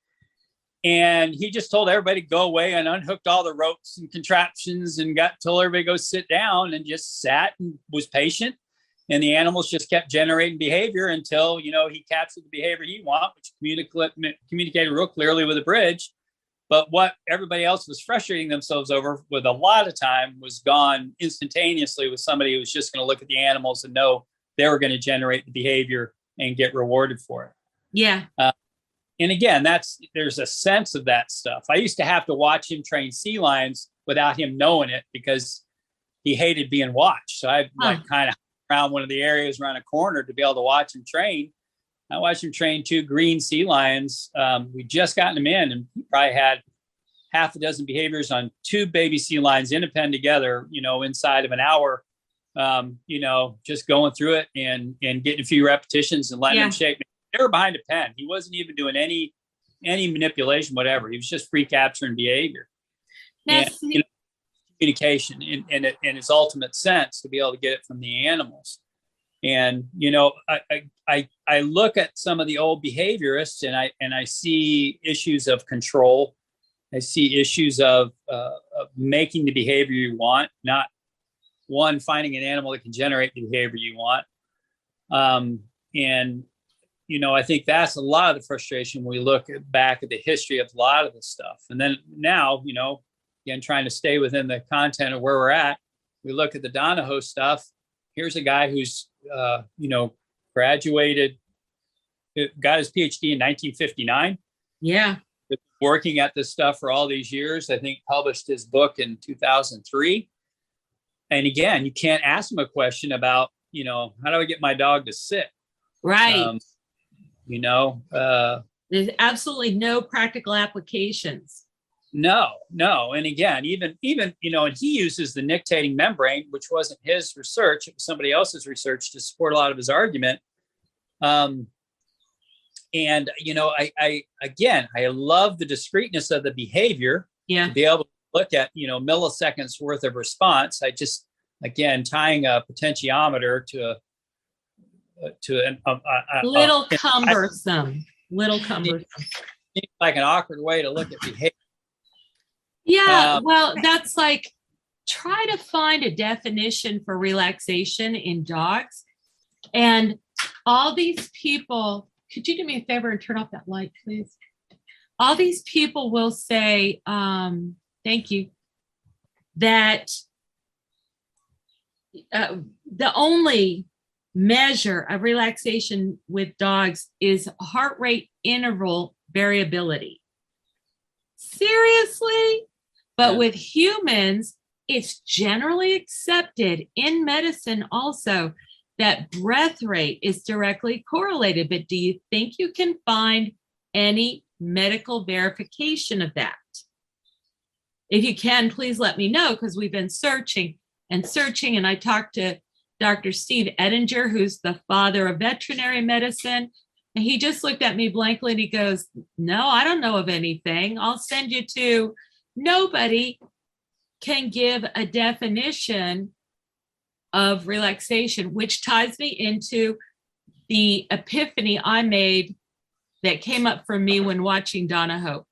And he just told everybody to go away and unhooked all the ropes and contraptions and told everybody to go sit down, and just sat and was patient. And the animals just kept generating behavior until, he captured the behavior he wanted, which communicated real clearly with a bridge. But what everybody else was frustrating themselves over with a lot of time was gone instantaneously with somebody who was just going to look at the animals and know they were going to generate the behavior and get rewarded for it. Yeah. And again, there's a sense of that stuff. I used to have to watch him train sea lions without him knowing it because he hated being watched. So I kind of around one of the areas around a corner to be able to watch him train. I watched him train 2 green sea lions. We just gotten him in, and he probably had half a dozen behaviors on 2 baby sea lions in a pen together, inside of an hour, just going through it and getting a few repetitions and letting him shape. They were behind a pen. He wasn't even doing any manipulation, whatever. He was just free capturing behavior. And, communication in its ultimate sense, to be able to get it from the animals. And, I look at some of the old behaviorists and I see issues of control. I see issues of making the behavior you want, not finding an animal that can generate the behavior you want. And, I think that's a lot of the frustration when we look back at the history of a lot of this stuff. And then now, again, trying to stay within the content of where we're at, we look at the Donahoe stuff. Here's a guy who's, graduated, got his PhD in 1959. Yeah. Working at this stuff for all these years. I think published his book in 2003. And again, you can't ask him a question about, how do I get my dog to sit? Right. There's absolutely no practical applications. No. And again, even, and he uses the nictating membrane, which wasn't his research. It was somebody else's research to support a lot of his argument. And, I love the discreteness of the behavior. Yeah. To be able to look at, milliseconds worth of response. I just, again, tying a potentiometer to a little cumbersome. Seems like an awkward way to look at behavior. Yeah, well, that's like, try to find a definition for relaxation in dogs. And all these people, could you do me a favor and turn off that light, please? All these people will say, thank you, that the only measure of relaxation with dogs is heart rate interval variability. Seriously? But Yeah. with humans, it's generally accepted in medicine also that breath rate is directly correlated. But do you think you can find any medical verification of that? If you can, please let me know, because we've been searching. And I talked to Dr. Steve Ettinger, who's the father of veterinary medicine. And he just looked at me blankly and he goes, no, I don't know of anything. I'll send you to. Nobody can give a definition of relaxation, which ties me into the epiphany I made that came up for me when watching Donahoe.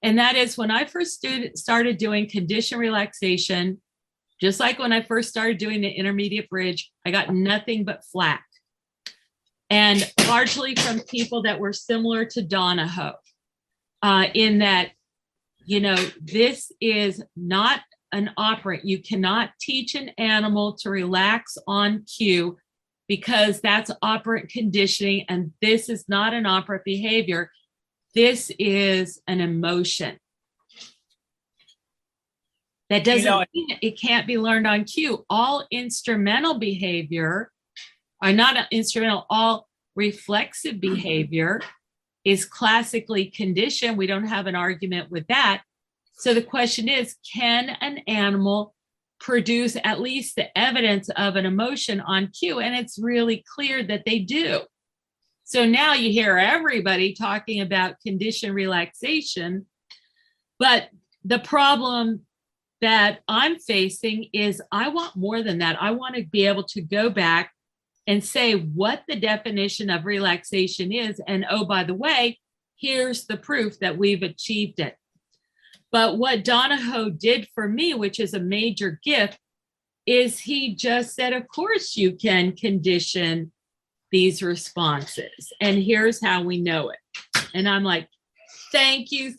And that is when I first started doing condition relaxation, just like when I first started doing the intermediate bridge, I got nothing but flack. And largely from people that were similar to Donahoe, in that, this is not an operant. You cannot teach an animal to relax on cue, because that's operant conditioning. And this is not an operant behavior. This is an emotion. That doesn't mean it can't be learned on cue. All instrumental behavior, or not instrumental, all reflexive behavior is classically conditioned. We don't have an argument with that. So the question is, can an animal produce at least the evidence of an emotion on cue? And it's really clear that they do. So now you hear everybody talking about condition relaxation, but the problem that I'm facing is I want more than that. I want to be able to go back and say what the definition of relaxation is. And oh, by the way, here's the proof that we've achieved it. But what Donahoe did for me, which is a major gift, is he just said, of course you can condition these responses. And here's how we know it. And I'm like, thank you.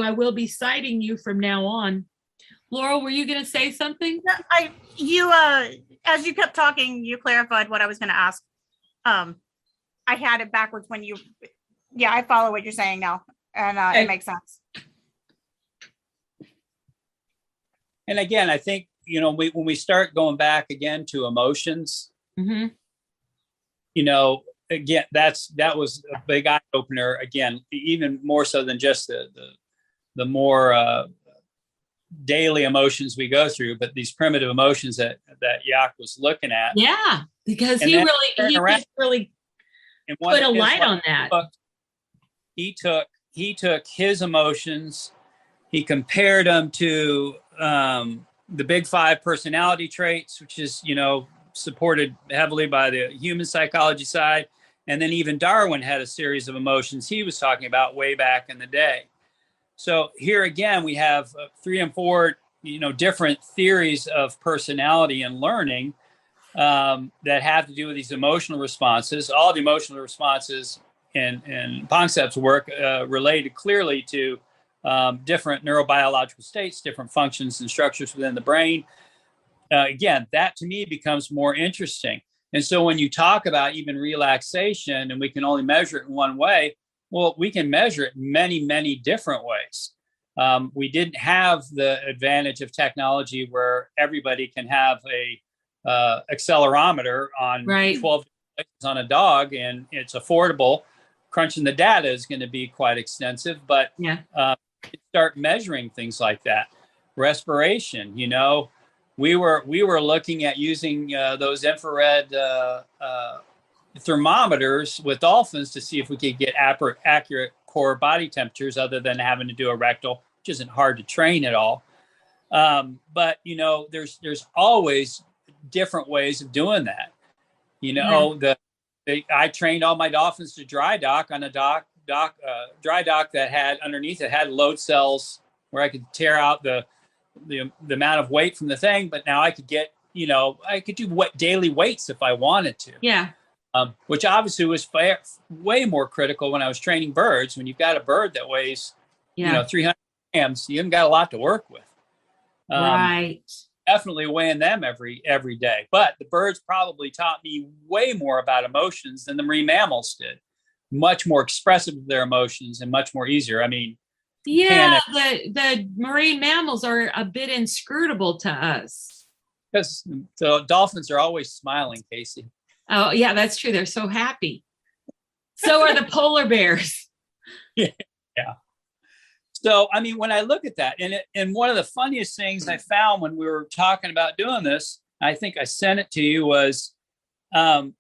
I will be citing you from now on. Laurel, were you going to say something? As you kept talking, you clarified what I was going to ask. I had it backwards when I follow what you're saying now. And Okay. It makes sense. And again, I think, when we start going back again to emotions, Mm-hmm. Again, that was a big eye opener. Again, even more so than just the more daily emotions we go through, but these primitive emotions that Yak was looking at. Yeah, because And he then just really put a light on that. He took his emotions, he compared them to the big 5 personality traits, which is, supported heavily by the human psychology side. And then even Darwin had a series of emotions he was talking about way back in the day. So here again, we have 3 and 4, different theories of personality and learning that have to do with these emotional responses. All the emotional responses in Ponsep's work related clearly to different neurobiological states, different functions and structures within the brain. Again, that to me becomes more interesting. And so when you talk about even relaxation, and we can only measure it in one way, well, we can measure it in many, many different ways. We didn't have the advantage of technology where everybody can have a accelerometer on 12 places on a dog, and it's affordable. Crunching the data is going to be quite extensive, but start measuring things like that. Respiration, we were looking at using those infrared thermometers with dolphins to see if we could get accurate core body temperatures, other than having to do a rectal, which isn't hard to train at all. But there's always different ways of doing that. I trained all my dolphins to dry dock on a dry dock that had underneath it had load cells where I could tear out the amount of weight from the thing. But now I could get, I could do daily weights if I wanted to. Yeah. Which obviously was way more critical when I was training birds. When you've got a bird that weighs, 300 grams, you haven't got a lot to work with. Right. definitely weighing them every day. But the birds probably taught me way more about emotions than the marine mammals did. Much more expressive of their emotions and much more easier. I mean, Yeah, panic, the marine mammals are a bit inscrutable to us. because the dolphins are always smiling, Kayce. Oh, yeah, that's true. They're so happy. So are the polar bears. Yeah. So, I mean, when I look at that, and one of the funniest things I found when we were talking about doing this, I think I sent it to you, was, a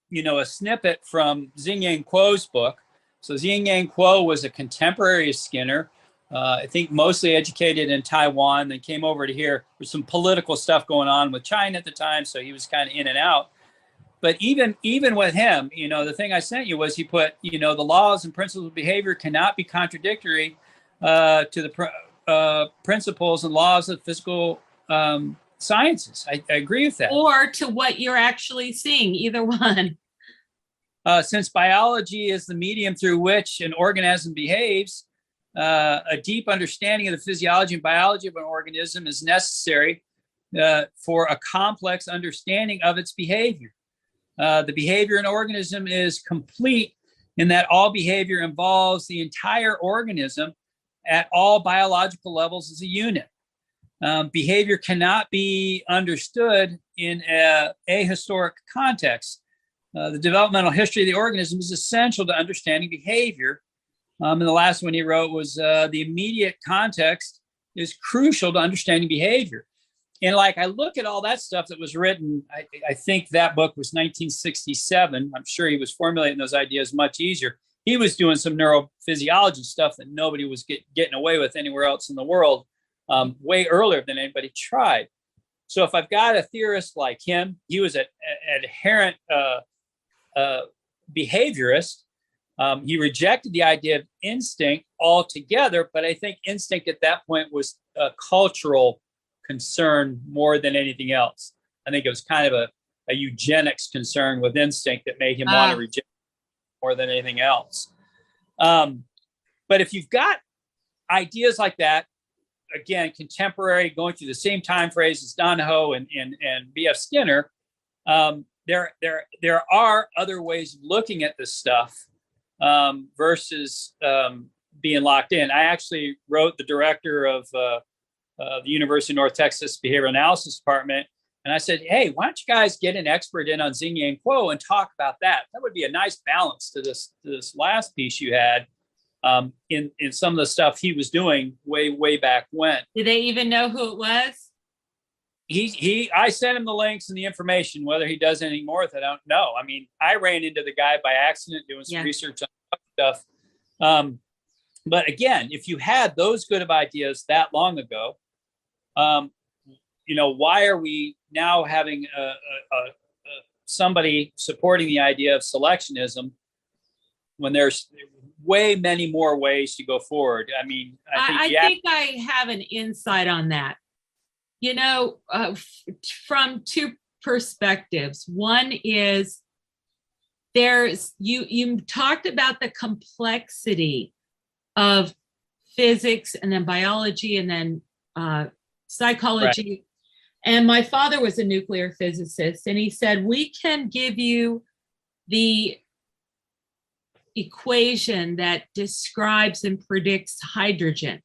snippet from Xing Kuo's book. So Xing Kuo was a contemporary of Skinner, I think mostly educated in Taiwan, then came over to here. There's some political stuff going on with China at the time, so he was kind of in and out. But even with him, the thing I sent you was he put, the laws and principles of behavior cannot be contradictory to the principles and laws of physical sciences. I agree with that. Or to what you're actually seeing, either one. Since biology is the medium through which an organism behaves, a deep understanding of the physiology and biology of an organism is necessary for a complex understanding of its behavior. The behavior in an organism is complete in that all behavior involves the entire organism at all biological levels as a unit. Behavior cannot be understood in a ahistoric context. The developmental history of the organism is essential to understanding behavior. And the last one he wrote was the immediate context is crucial to understanding behavior. And like, I look at all that stuff that was written, I think that book was 1967. I'm sure he was formulating those ideas much easier. He was doing some neurophysiology stuff that nobody was getting away with anywhere else in the world, way earlier than anybody tried. So if I've got a theorist like him, he was an adherent behaviorist. He rejected the idea of instinct altogether, but I think instinct at that point was a cultural concern more than anything else. I think it was kind of a eugenics concern with instinct that made him want to reject more than anything else. But if you've got ideas like that, again, contemporary, going through the same time phrase as Donahoe and B.F. Skinner, there are other ways of looking at this stuff versus being locked in. I actually wrote the director of the University of North Texas Behavioral Analysis Department, and I said, hey, why don't you guys get an expert in on Xing Kuo and talk about that? That would be a nice balance to this last piece you had in some of the stuff he was doing way back when. Did they even know who it was? I sent him the links and the information. Whether he does anything more with it, I don't know. I mean, I ran into the guy by accident doing some research on stuff. But again, if you had those good of ideas that long ago, why are we now having somebody supporting the idea of selectionism when there's many more ways to go forward? I mean, I think I have an insight on that. From two perspectives. One is you talked about the complexity of physics and then biology and then psychology. Right. And my father was a nuclear physicist, and he said, we can give you the equation that describes and predicts hydrogen.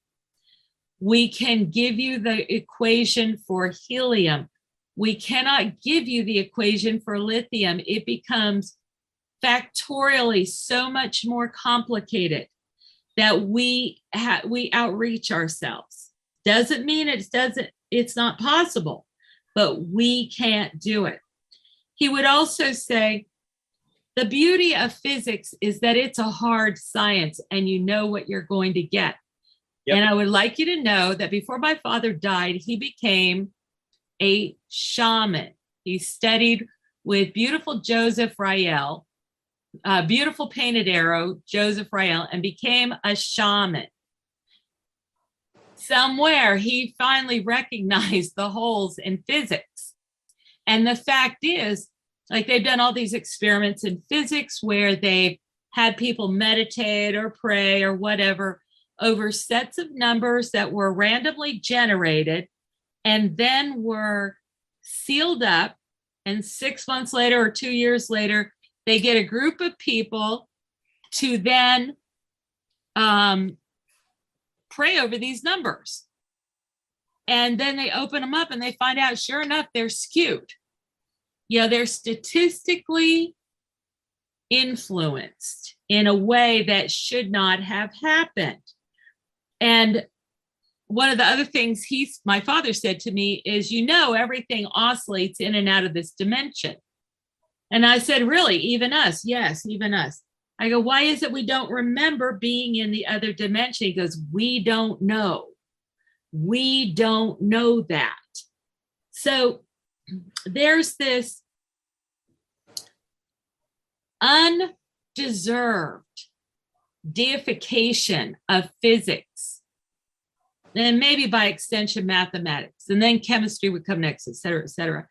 We can give you the equation for helium. We cannot give you the equation for lithium. It becomes factorially so much more complicated that we outreach ourselves. Doesn't mean it's not possible, but we can't do it. He would also say, the beauty of physics is that it's a hard science and you know what you're going to get. Yep. And I would like you to know that before my father died, he became a shaman. He studied with beautiful Joseph Rael, beautiful painted arrow, Joseph Rael, and became a shaman. Somewhere he finally recognized the holes in physics. And the fact is, like, they've done all these experiments in physics where they've had people meditate or pray or whatever over sets of numbers that were randomly generated and then were sealed up, and 6 months later or 2 years later, they get a group of people to then pray over these numbers. And then they open them up and they find out, sure enough, they're skewed. They're statistically influenced in a way that should not have happened. And one of the other things my father said to me is, everything oscillates in and out of this dimension. And I said, really, even us? Yes, even us. I go, why is it we don't remember being in the other dimension? He goes, we don't know. We don't know that. So there's this undeserved deification of physics, and maybe by extension mathematics, and then chemistry would come next, et cetera,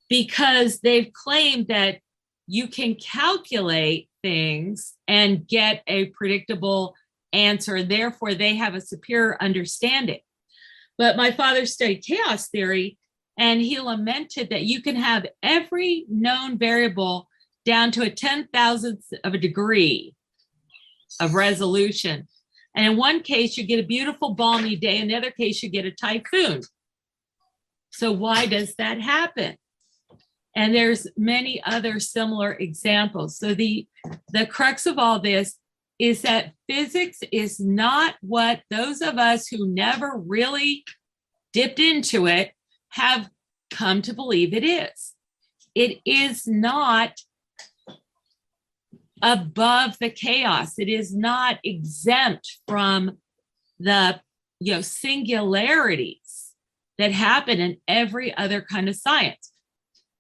because they've claimed that you can calculate things and get a predictable answer. Therefore, they have a superior understanding. But my father studied chaos theory, and he lamented that you can have every known variable down to a 10,000th of a degree of resolution. And in one case, you get a beautiful balmy day. In the other case, you get a typhoon. So why does that happen? And there's many other similar examples. So the crux of all this is that physics is not what those of us who never really dipped into it have come to believe it is. It is not above the chaos. It is not exempt from the singularities that happen in every other kind of science.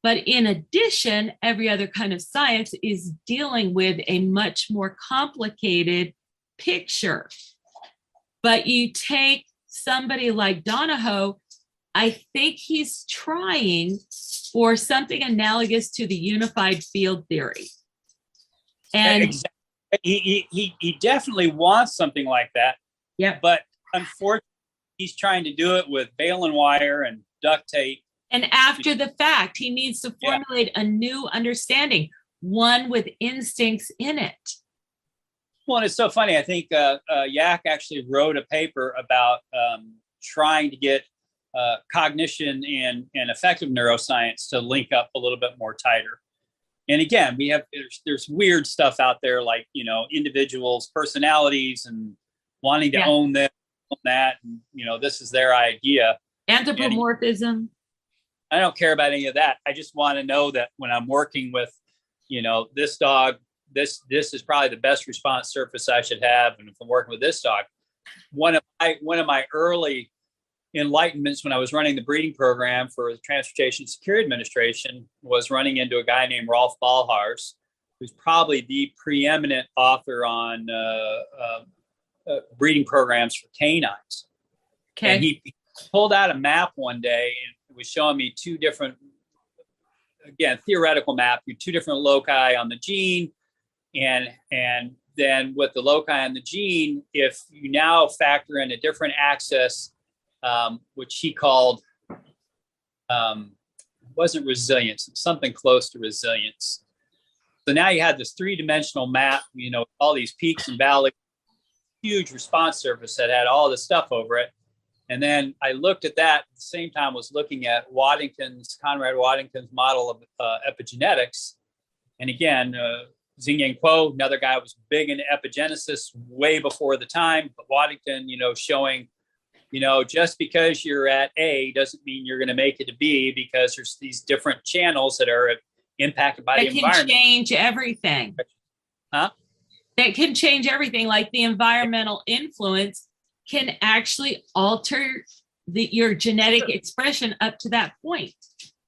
But in addition, every other kind of science is dealing with a much more complicated picture. But you take somebody like Donahoe, I think he's trying for something analogous to the unified field theory. And he definitely wants something like that. Yeah. But unfortunately, he's trying to do it with baling wire and duct tape. And after the fact, he needs to formulate a new understanding, one with instincts in it. Well, and it's so funny. I think Yak actually wrote a paper about trying to get cognition and effective neuroscience to link up a little bit more tighter. And again, there's weird stuff out there, like, individuals' personalities and wanting to own this, own that. And, this is their idea. Anthropomorphism. I don't care about any of that. I just want to know that when I'm working with, this dog, this is probably the best response surface I should have. And if I'm working with this dog, one of my early enlightenments when I was running the breeding program for the Transportation Security Administration was running into a guy named Rolf Balhars, who's probably the preeminent author on breeding programs for canines. Okay. And he pulled out a map one day and was showing me two different, again, theoretical map, two different loci on the gene. And then with the loci on the gene, if you now factor in a different axis, which he called, wasn't resilience, something close to resilience. So now you had this three-dimensional map, all these peaks and valleys, huge response surface that had all this stuff over it. And then I looked at that at the same time, was looking at Conrad Waddington's model of epigenetics. And again, Xingyan Kuo, another guy, was big into epigenesis way before the time. But Waddington, showing, just because you're at A doesn't mean you're going to make it to B, because there's these different channels that are impacted by the environment. That can change everything. Huh? That can change everything. Like the environmental influence can actually alter your genetic expression up to that point.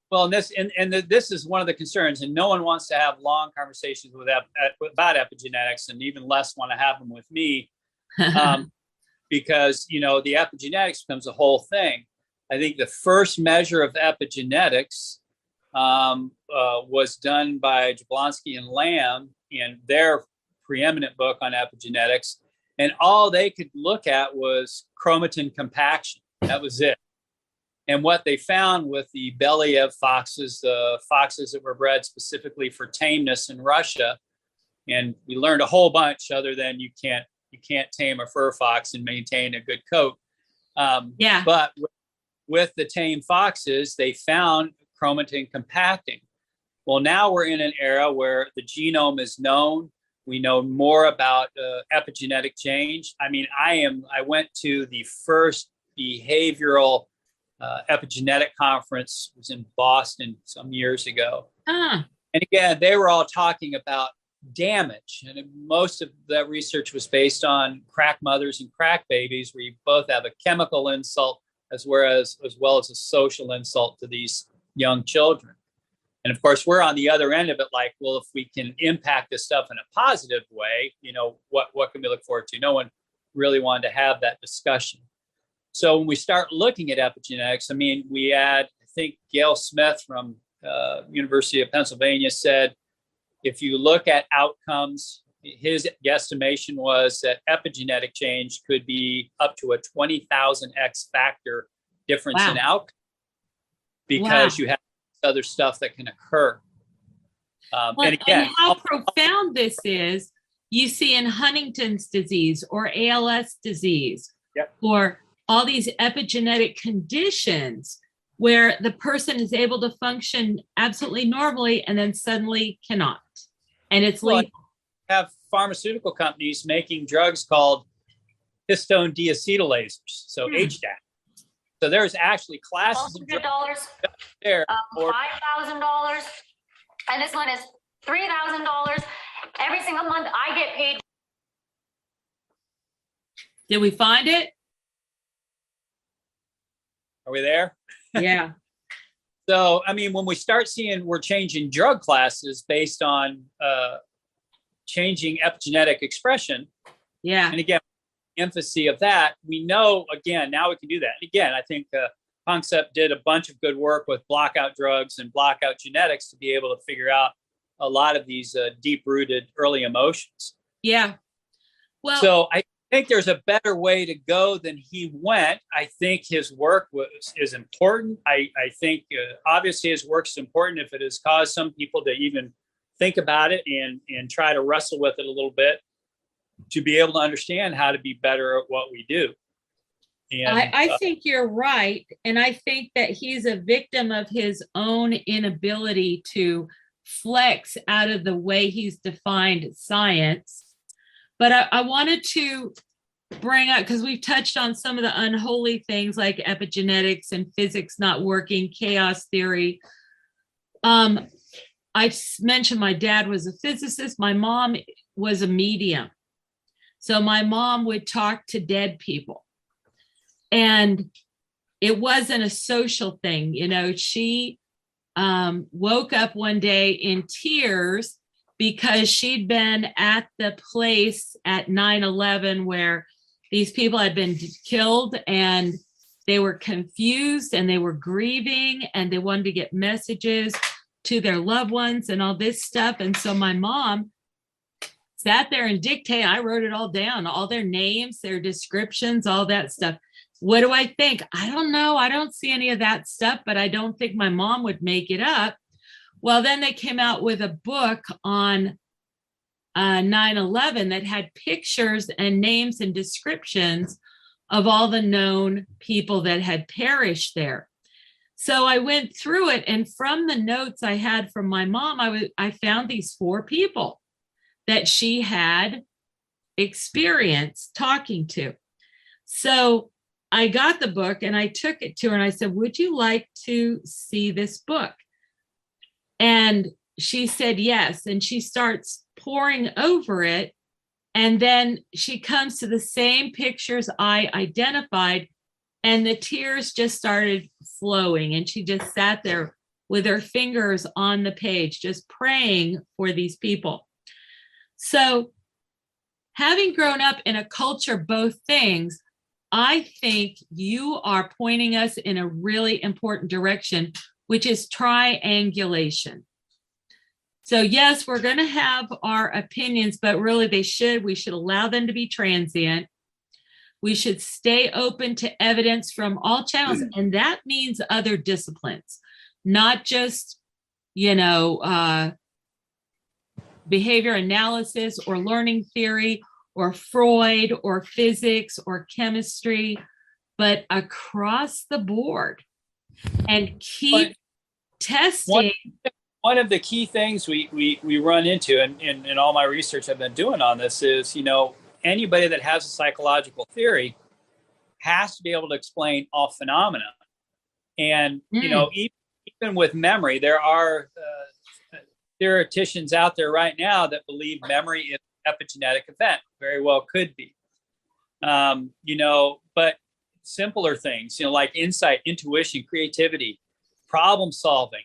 Well, this is one of the concerns, and no one wants to have long conversations about epigenetics, and even less want to have them with me, because the epigenetics becomes a whole thing. I think the first measure of epigenetics was done by Jablonski and Lamb in their preeminent book on epigenetics. And all they could look at was chromatin compaction. That was it. And what they found with the Belyaev foxes, the foxes that were bred specifically for tameness in Russia, and we learned a whole bunch other than you can't tame a fur fox and maintain a good coat. But with the tame foxes, they found chromatin compacting. Well, now we're in an era where the genome is known. We know more about epigenetic change. I mean, I went to the first behavioral epigenetic conference. It was in Boston some years ago. And again, they were all talking about damage. And most of that research was based on crack mothers and crack babies, where you both have a chemical insult as well as a social insult to these young children. And of course, we're on the other end of it, like, well, if we can impact this stuff in a positive way, what can we look forward to? No one really wanted to have that discussion. So when we start looking at epigenetics, I mean, we had, I think Gail Smith from University of Pennsylvania said, if you look at outcomes, his guesstimation was that epigenetic change could be up to a 20,000x factor difference in outcome, because you have other stuff that can occur. And again, and how profound this is, you see in Huntington's disease or ALS disease, or all these epigenetic conditions where the person is able to function absolutely normally and then suddenly cannot. And it's lethal. Have pharmaceutical companies making drugs called histone deacetylase, so HDAC. So there's actually classes of drugs there for $5,000, and this one is $3,000. Every single month I get paid. Did we find it? Are we there? Yeah. So, I mean, when we start seeing we're changing drug classes based on changing epigenetic expression, and again, emphasis of that, we know, again, now we can do that. And again, I think Concept did a bunch of good work with blockout drugs and blockout genetics to be able to figure out a lot of these deep-rooted early emotions. Yeah. Well, so I think there's a better way to go than he went. I think his work is important. I think obviously his work is important if it has caused some people to even think about it and try to wrestle with it a little bit, to be able to understand how to be better at what we do. And I think you're right. And I think that he's a victim of his own inability to flex out of the way he's defined science. But I wanted to bring up, because we've touched on some of the unholy things like epigenetics and physics not working, chaos theory. I mentioned my dad was a physicist. My mom was a medium. So my mom would talk to dead people. And it wasn't a social thing. She woke up one day in tears because she'd been at the place at 9/11 where these people had been killed, and they were confused and they were grieving and they wanted to get messages to their loved ones and all this stuff. And so my mom sat there and dictated. I wrote it all down, all their names, their descriptions, all that stuff. What do I think? I don't know. I don't see any of that stuff, but I don't think my mom would make it up. Well, then they came out with a book on 9/11 that had pictures and names and descriptions of all the known people that had perished there. So I went through it, and from the notes I had from my mom, I found these 4 people that she had experienced talking to. So I got the book and I took it to her and I said, would you like to see this book? And she said yes. And she starts poring over it. And then she comes to the same pictures I identified, and the tears just started flowing. And she just sat there with her fingers on the page, just praying for these people. So having grown up in a culture, both things, I think you are pointing us in a really important direction, which is triangulation. So yes, we're going to have our opinions, but really we should allow them to be transient. We should stay open to evidence from all channels. And that means other disciplines, not just, behavior analysis or learning theory or Freud or physics or chemistry, but across the board, and keep testing. One of the key things we run into, and in all my research I've been doing on this, is anybody that has a psychological theory has to be able to explain all phenomena. And even with memory, there are theoreticians out there right now that believe memory is an epigenetic event. Very well could be. But simpler things, like insight, intuition, creativity, problem solving.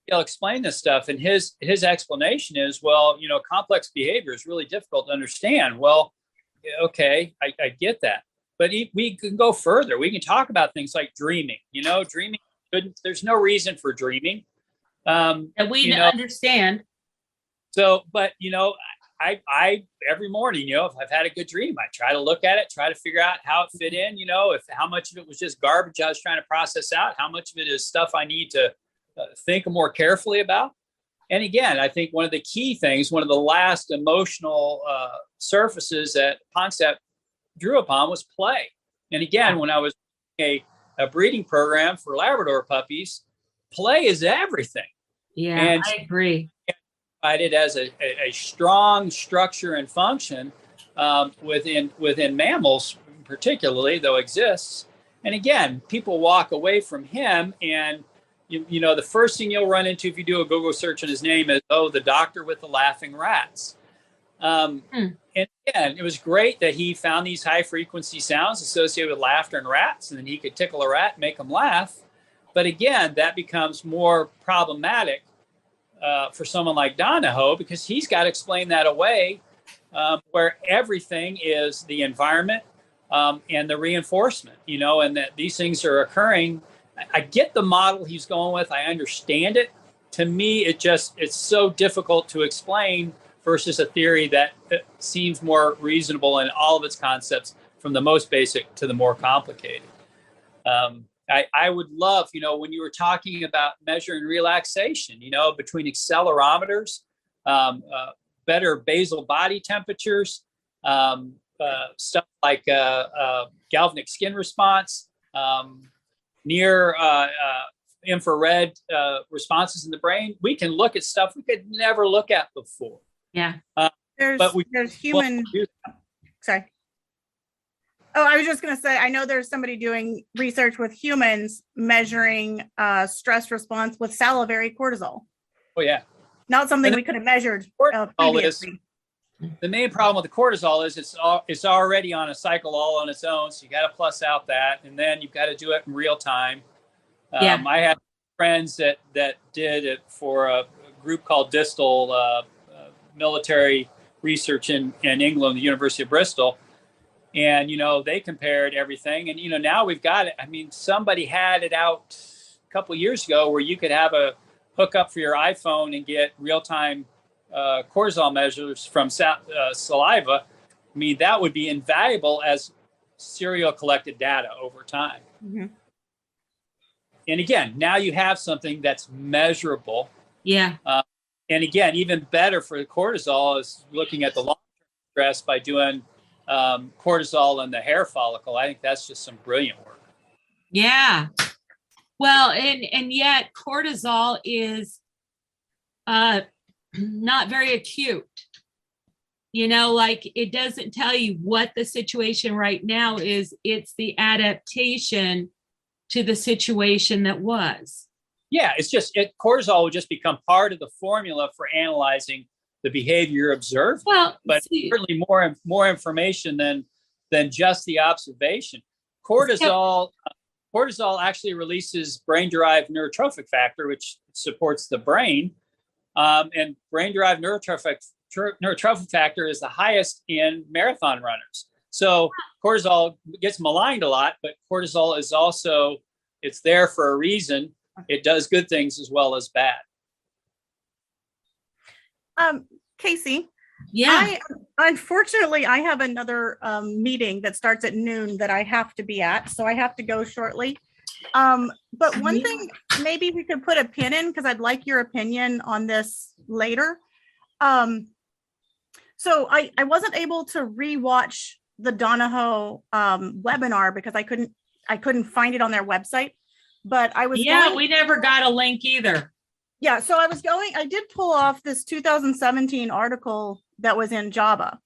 He'll explain this stuff, and his explanation is, complex behavior is really difficult to understand. Well, okay, I get that, but we can go further. We can talk about things like dreaming. Dreaming, there's no reason for dreaming that we understand. So, but I every morning, if I've had a good dream, I try to look at it, try to figure out how it fit in. If how much of it was just garbage I was trying to process out, how much of it is stuff I need to think more carefully about. And again, I think one of the key things, one of the last emotional surfaces that Concept drew upon was play. And again, when I was a breeding program for Labrador puppies, play is everything. Yeah, and I agree. It as a strong structure and function within mammals, particularly, though exists. And again, people walk away from him, and the first thing you'll run into if you do a Google search on his name is, the doctor with the laughing rats. And again, it was great that he found these high frequency sounds associated with laughter in rats, and then he could tickle a rat and make them laugh. But again, that becomes more problematic for someone like Donahoe, because he's got to explain that away, where everything is the environment and the reinforcement, and that these things are occurring. I get the model he's going with. I understand it. To me, it's so difficult to explain versus a theory that seems more reasonable in all of its concepts, from the most basic to the more complicated. I would love, when you were talking about measuring relaxation, between accelerometers, better basal body temperatures, stuff like galvanic skin response, near infrared responses in the brain, we can look at stuff we could never look at before. Yeah. There's human. Sorry. Oh, I was just going to say, I know there's somebody doing research with humans measuring stress response with salivary cortisol. Oh, yeah. Not something we could have measured previously. The main problem with the cortisol is it's already on a cycle all on its own. So you got to plus out that, and then you've got to do it in real time. I have friends that did it for a group called Distal Military Research in England, the University of Bristol. And, they compared everything. And, now we've got it. I mean, somebody had it out a couple of years ago where you could have a hookup for your iPhone and get real-time cortisol measures from saliva. I mean, that would be invaluable as serial collected data over time. Mm-hmm. And again, now you have something that's measurable. Yeah. And again, even better for the cortisol is looking at the long-term stress by doing cortisol in the hair follicle. I think that's just some brilliant work. Yeah. Well, and yet cortisol is not very acute. Like, it doesn't tell you what the situation right now is. It's the adaptation to the situation that was. Yeah, it's just cortisol will just become part of the formula for analyzing the behavior observed. Well, but certainly more information than just the observation. Cortisol actually releases brain-derived neurotrophic factor, which supports the brain. And brain-derived neurotrophic factor is the highest in marathon runners. So cortisol gets maligned a lot, but cortisol is also, it's there for a reason. It does good things as well as bad. Kayce, Yeah. Unfortunately, I have another meeting that starts at noon that I have to be at, so I have to go shortly. But one thing, maybe we could put a pin in, because I'd like your opinion on this later. So I wasn't able to rewatch the Donahoe webinar because I couldn't find it on their website. But I was we never got a link either. Yeah, so I did pull off this 2017 article that was in Java,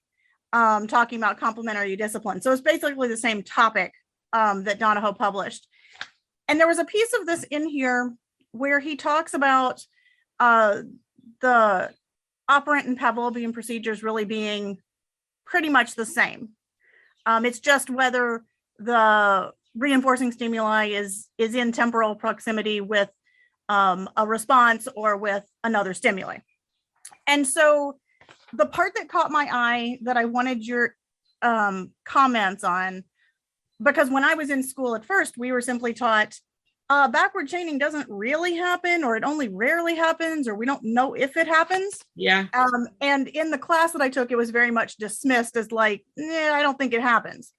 talking about complementary discipline. So it's basically the same topic that Donahoe published. And there was a piece of this in here where he talks about the operant and Pavlovian procedures really being pretty much the same. It's just whether the reinforcing stimuli is in temporal proximity with a response or with another stimuli. And so the part that caught my eye that I wanted your comments on, because when I was in school at first, we were simply taught backward chaining doesn't really happen, or it only rarely happens, or we don't know if it happens. Yeah. And in the class that I took, it was very much dismissed as like, I don't think it happens.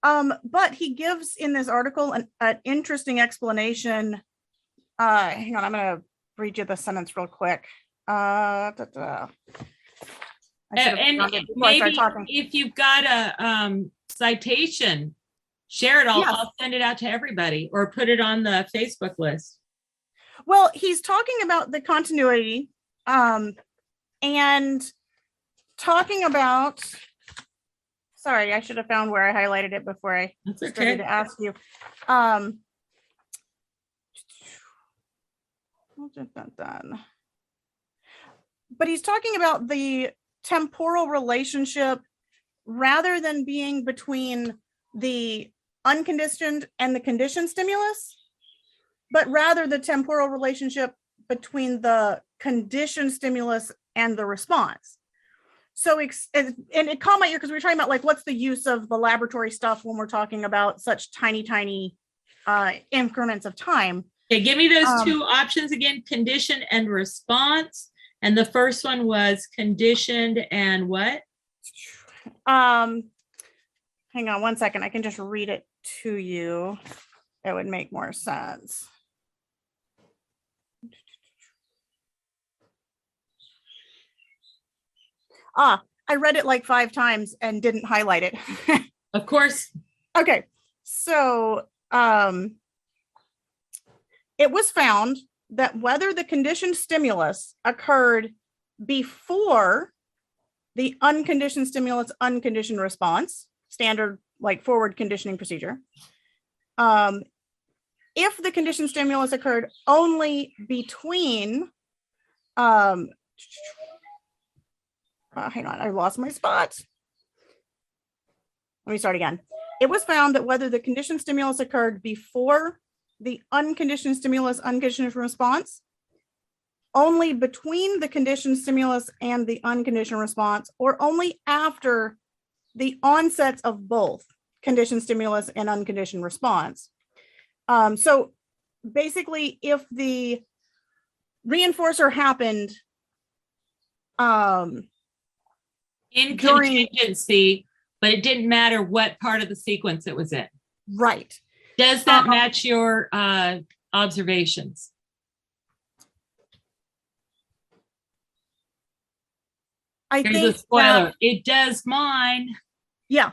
But he gives in this article an interesting explanation. Hang on, I'm going to read you the sentence real quick. And maybe if you've got a citation, share it. I'll send it out to everybody, or put it on the Facebook list. Well, he's talking about the continuity and talking about, sorry, I should have found where I highlighted it before I started to ask you. But he's talking about the temporal relationship rather than being between the unconditioned and the conditioned stimulus, but rather the temporal relationship between the conditioned stimulus and the response. So, and it caught my ear because we were talking about like, what's the use of the laboratory stuff when we're talking about such tiny increments of time. Okay, give me those two options again, condition and response. And the first one was conditioned and what? Hang on one second. I can just read it to you. It would make more sense. I read it like 5 times and didn't highlight it. Of course. Okay, so it was found that whether the conditioned stimulus occurred before the unconditioned stimulus, unconditioned response, standard like forward conditioning procedure, if the conditioned stimulus occurred only between, hang on, I lost my spot. Let me start again. It was found that whether the conditioned stimulus occurred before the unconditioned stimulus, unconditioned response, only between the conditioned stimulus and the unconditioned response, or only after the onsets of both conditioned stimulus and unconditioned response. So basically, if the reinforcer happened in contingency, but it didn't matter what part of the sequence it was in. Right. Does that match your observations? Here's a spoiler. It does mine. Yeah.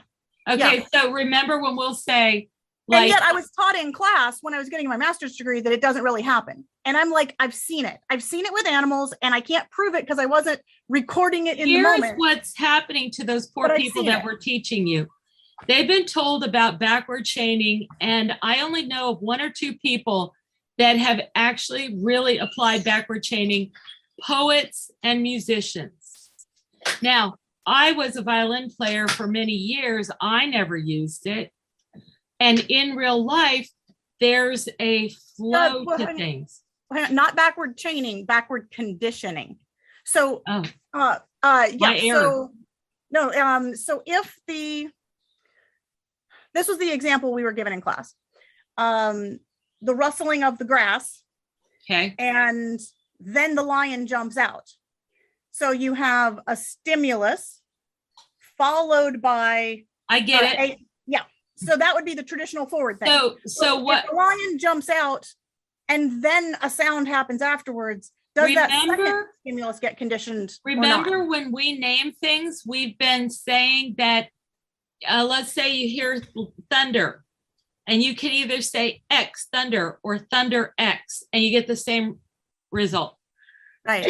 Okay, so remember when we'll say, like, and yet I was taught in class when I was getting my master's degree that it doesn't really happen. And I'm like, I've seen it. I've seen it with animals, and I can't prove it because I wasn't recording it in the moment. Here's what's happening to those poor people that we're teaching you. They've been told about backward chaining, and I only know of 1 or 2 people that have actually really applied backward chaining, poets and musicians. Now, I was a violin player for many years. I never used it. And in real life, there's a flow to things. Not backward chaining, backward conditioning. So, so if this was the example we were given in class, the rustling of the grass, okay, and then the lion jumps out. So you have a stimulus followed by I get it. yeah. So that would be the traditional forward thing. So what? If the lion jumps out and then a sound happens afterwards, does that second stimulus get conditioned? Remember when we name things, we've been saying that, let's say you hear thunder and you can either say X thunder or thunder X and you get the same result. Right.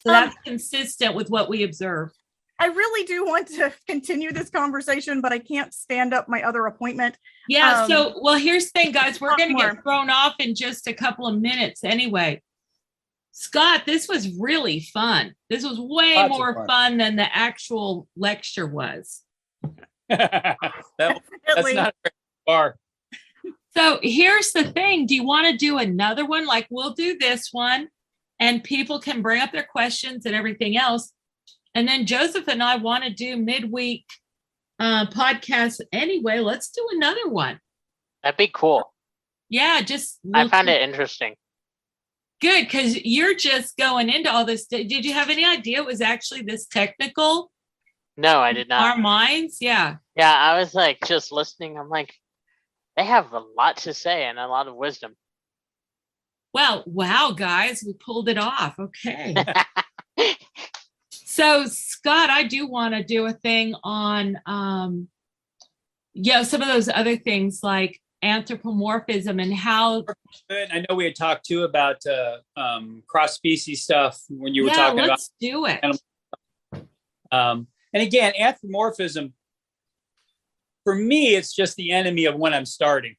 So that's consistent with what we observe. I really do want to continue this conversation, but I can't stand up my other appointment. Yeah. Well, here's the thing, guys. We're going to get thrown off in just a couple of minutes anyway. Scott, this was really fun. This was way more fun than the actual lecture was. That's not very far. So here's the thing. Do you want to do another one? Like we'll do this one and people can bring up their questions and everything else. And then Joseph and I want to do midweek podcasts anyway. Let's do another one. That'd be cool. Yeah, I found it interesting. Good, because you're just going into all this. Did you have any idea it was actually this technical? No, I did not. Our minds, yeah. Yeah, I was like just listening. I'm like, they have a lot to say and a lot of wisdom. Well, wow, guys, we pulled it off. Okay. So, Scott, I do want to do a thing on, some of those other things like anthropomorphism and how. I know we had talked too about cross-species stuff when you were talking about. Let's do it. And again, anthropomorphism, for me, it's just the enemy of when I'm starting.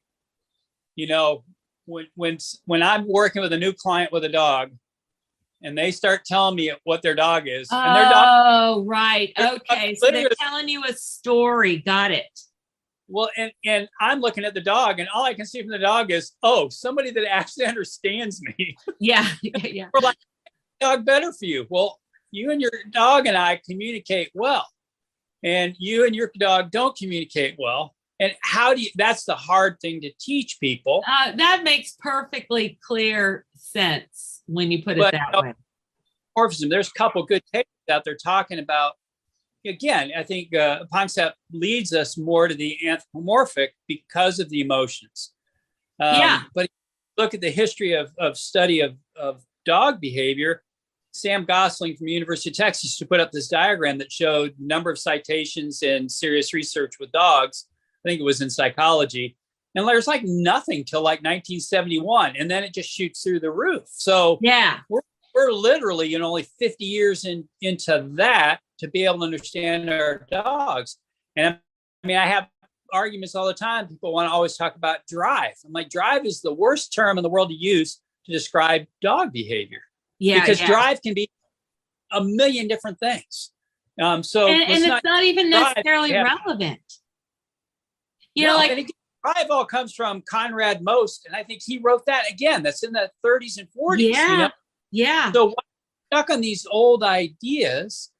You know, when I'm working with a new client with a dog, and they start telling me what their dog is. And their dog, right. Okay. So they're telling you a story. Got it. Well, and I'm looking at the dog, and all I can see from the dog is, somebody that actually understands me. Yeah. We're like, dog better for you. Well, you and your dog and I communicate well, and you and your dog don't communicate well. And that's the hard thing to teach people. That makes perfectly clear sense when you put it that way. There's a couple good takes out there talking about, again, I think Panksepp leads us more to the anthropomorphic because of the emotions. But look at the history of study of dog behavior. Sam Gosling from the University of Texas used to put up this diagram that showed the number of citations in serious research with dogs. I think it was in psychology. And there's like nothing till like 1971. And then it just shoots through the roof. So we're literally, only 50 years into that to be able to understand our dogs. And I mean, I have arguments all the time. People want to always talk about drive. I'm like, drive is the worst term in the world to use to describe dog behavior. Yeah. Because drive can be a million different things. And it's not even necessarily relevant. Drive all comes from Conrad Most, and I think he wrote that again. That's in the 30s and 40s. Yeah. So stuck on these old ideas.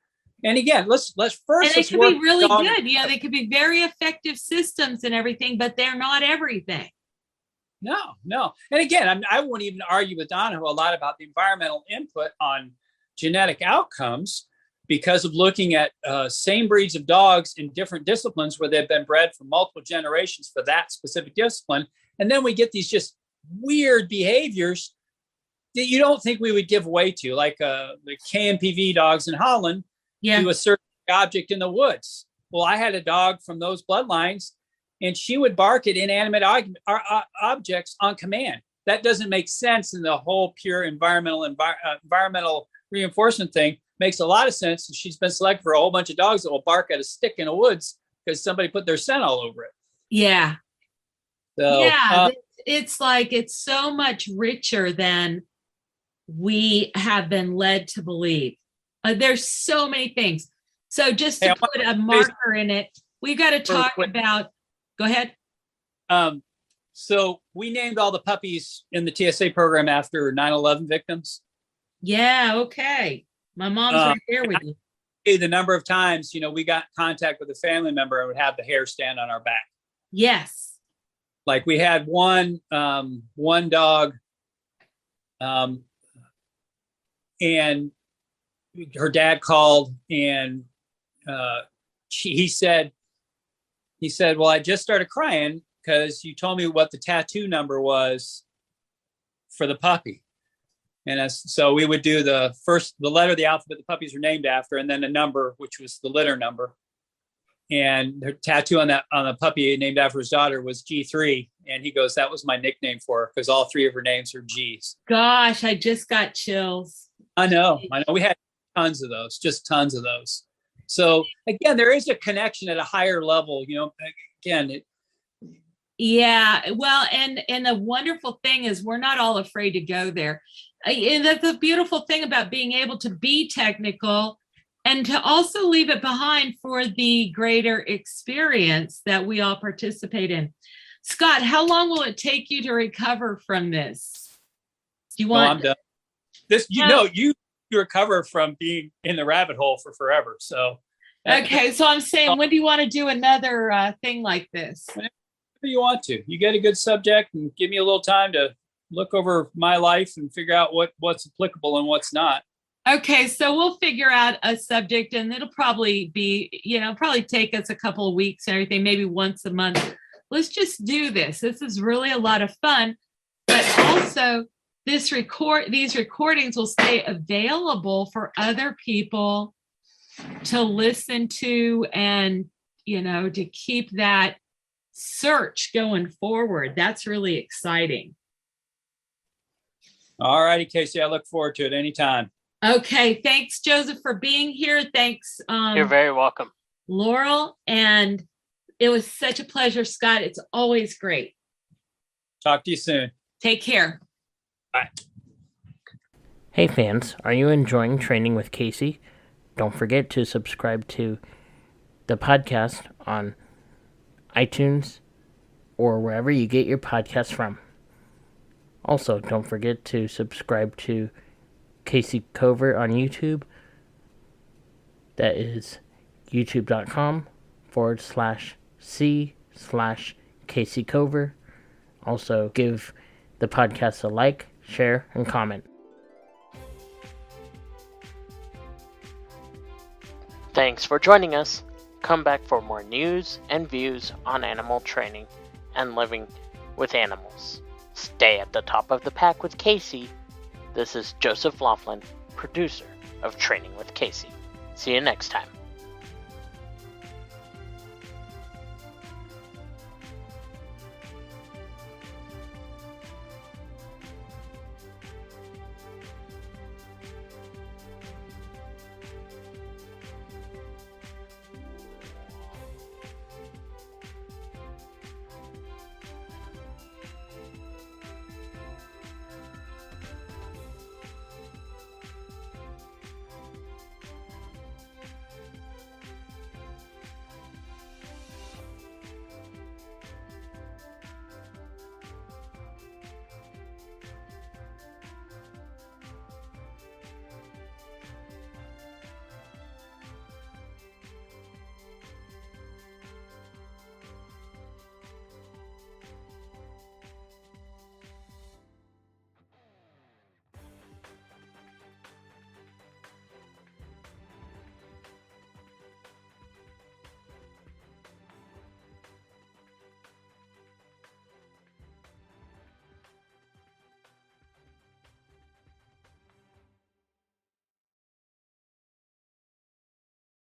And again, let's first. And they could be really good. Yeah, they could be very effective systems and everything, but they're not everything. No. And again, I won't even argue with Donahoe a lot about the environmental input on genetic outcomes, because of looking at same breeds of dogs in different disciplines where they've been bred for multiple generations for that specific discipline. And then we get these just weird behaviors that you don't think we would give way to, like the KMPV dogs in Holland do a certain object in the woods. Well, I had a dog from those bloodlines, and she would bark at inanimate objects on command. That doesn't make sense in the whole pure environmental reinforcement thing. Makes a lot of sense. She's been selected for a whole bunch of dogs that will bark at a stick in the woods because somebody put their scent all over it. Yeah. So, it's like it's so much richer than we have been led to believe. There's so many things. So just to put a marker in it, we've got to talk about. Go ahead. So we named all the puppies in the TSA program after 9/11 victims. Yeah. Okay. My mom's right there with you. The number of times, we got in contact with a family member and would have the hair stand on our back. Yes. Like we had one dog, and her dad called, and he said, well, I just started crying because you told me what the tattoo number was for the puppy. And so we would do the letter of the alphabet the puppies are named after, and then the number, which was the litter number. And her tattoo on the puppy named after his daughter was G3. And he goes, that was my nickname for her, because all three of her names are G's. Gosh, I just got chills. I know. We had tons of those, just tons of those. So again, there is a connection at a higher level, Yeah, well, and the wonderful thing is we're not all afraid to go there. And that's the beautiful thing about being able to be technical and to also leave it behind for the greater experience that we all participate in. Scott, how long will it take you to recover from this? Do you want? No, I'm done. This, you recover from being in the rabbit hole for forever. So. Okay, so I'm saying, when do you want to do another thing like this? Whenever you want to. You get a good subject and give me a little time to look over my life and figure out what's applicable and what's not. Okay, so we'll figure out a subject, and it'll probably be, probably take us a couple of weeks and everything, maybe once a month. Let's just do this. This is really a lot of fun, but also these recordings will stay available for other people to listen to and, to keep that search going forward. That's really exciting. All righty, Kayce, I look forward to it anytime. Okay, thanks, Joseph, for being here. Thanks. You're very welcome. Laurel, and it was such a pleasure, Scott. It's always great. Talk to you soon. Take care. Bye. Hey fans, are you enjoying Training with Kayce? Don't forget to subscribe to the podcast on iTunes or wherever you get your podcasts from. Also, don't forget to subscribe to Kayce Covert on YouTube. That is youtube.com/C/Kayce Covert. Also, give the podcast a like, share, and comment. Thanks for joining us. Come back for more news and views on animal training and living with animals. Stay at the top of the pack with Kayce. This is Joseph Laughlin, producer of Training with Kayce. See you next time.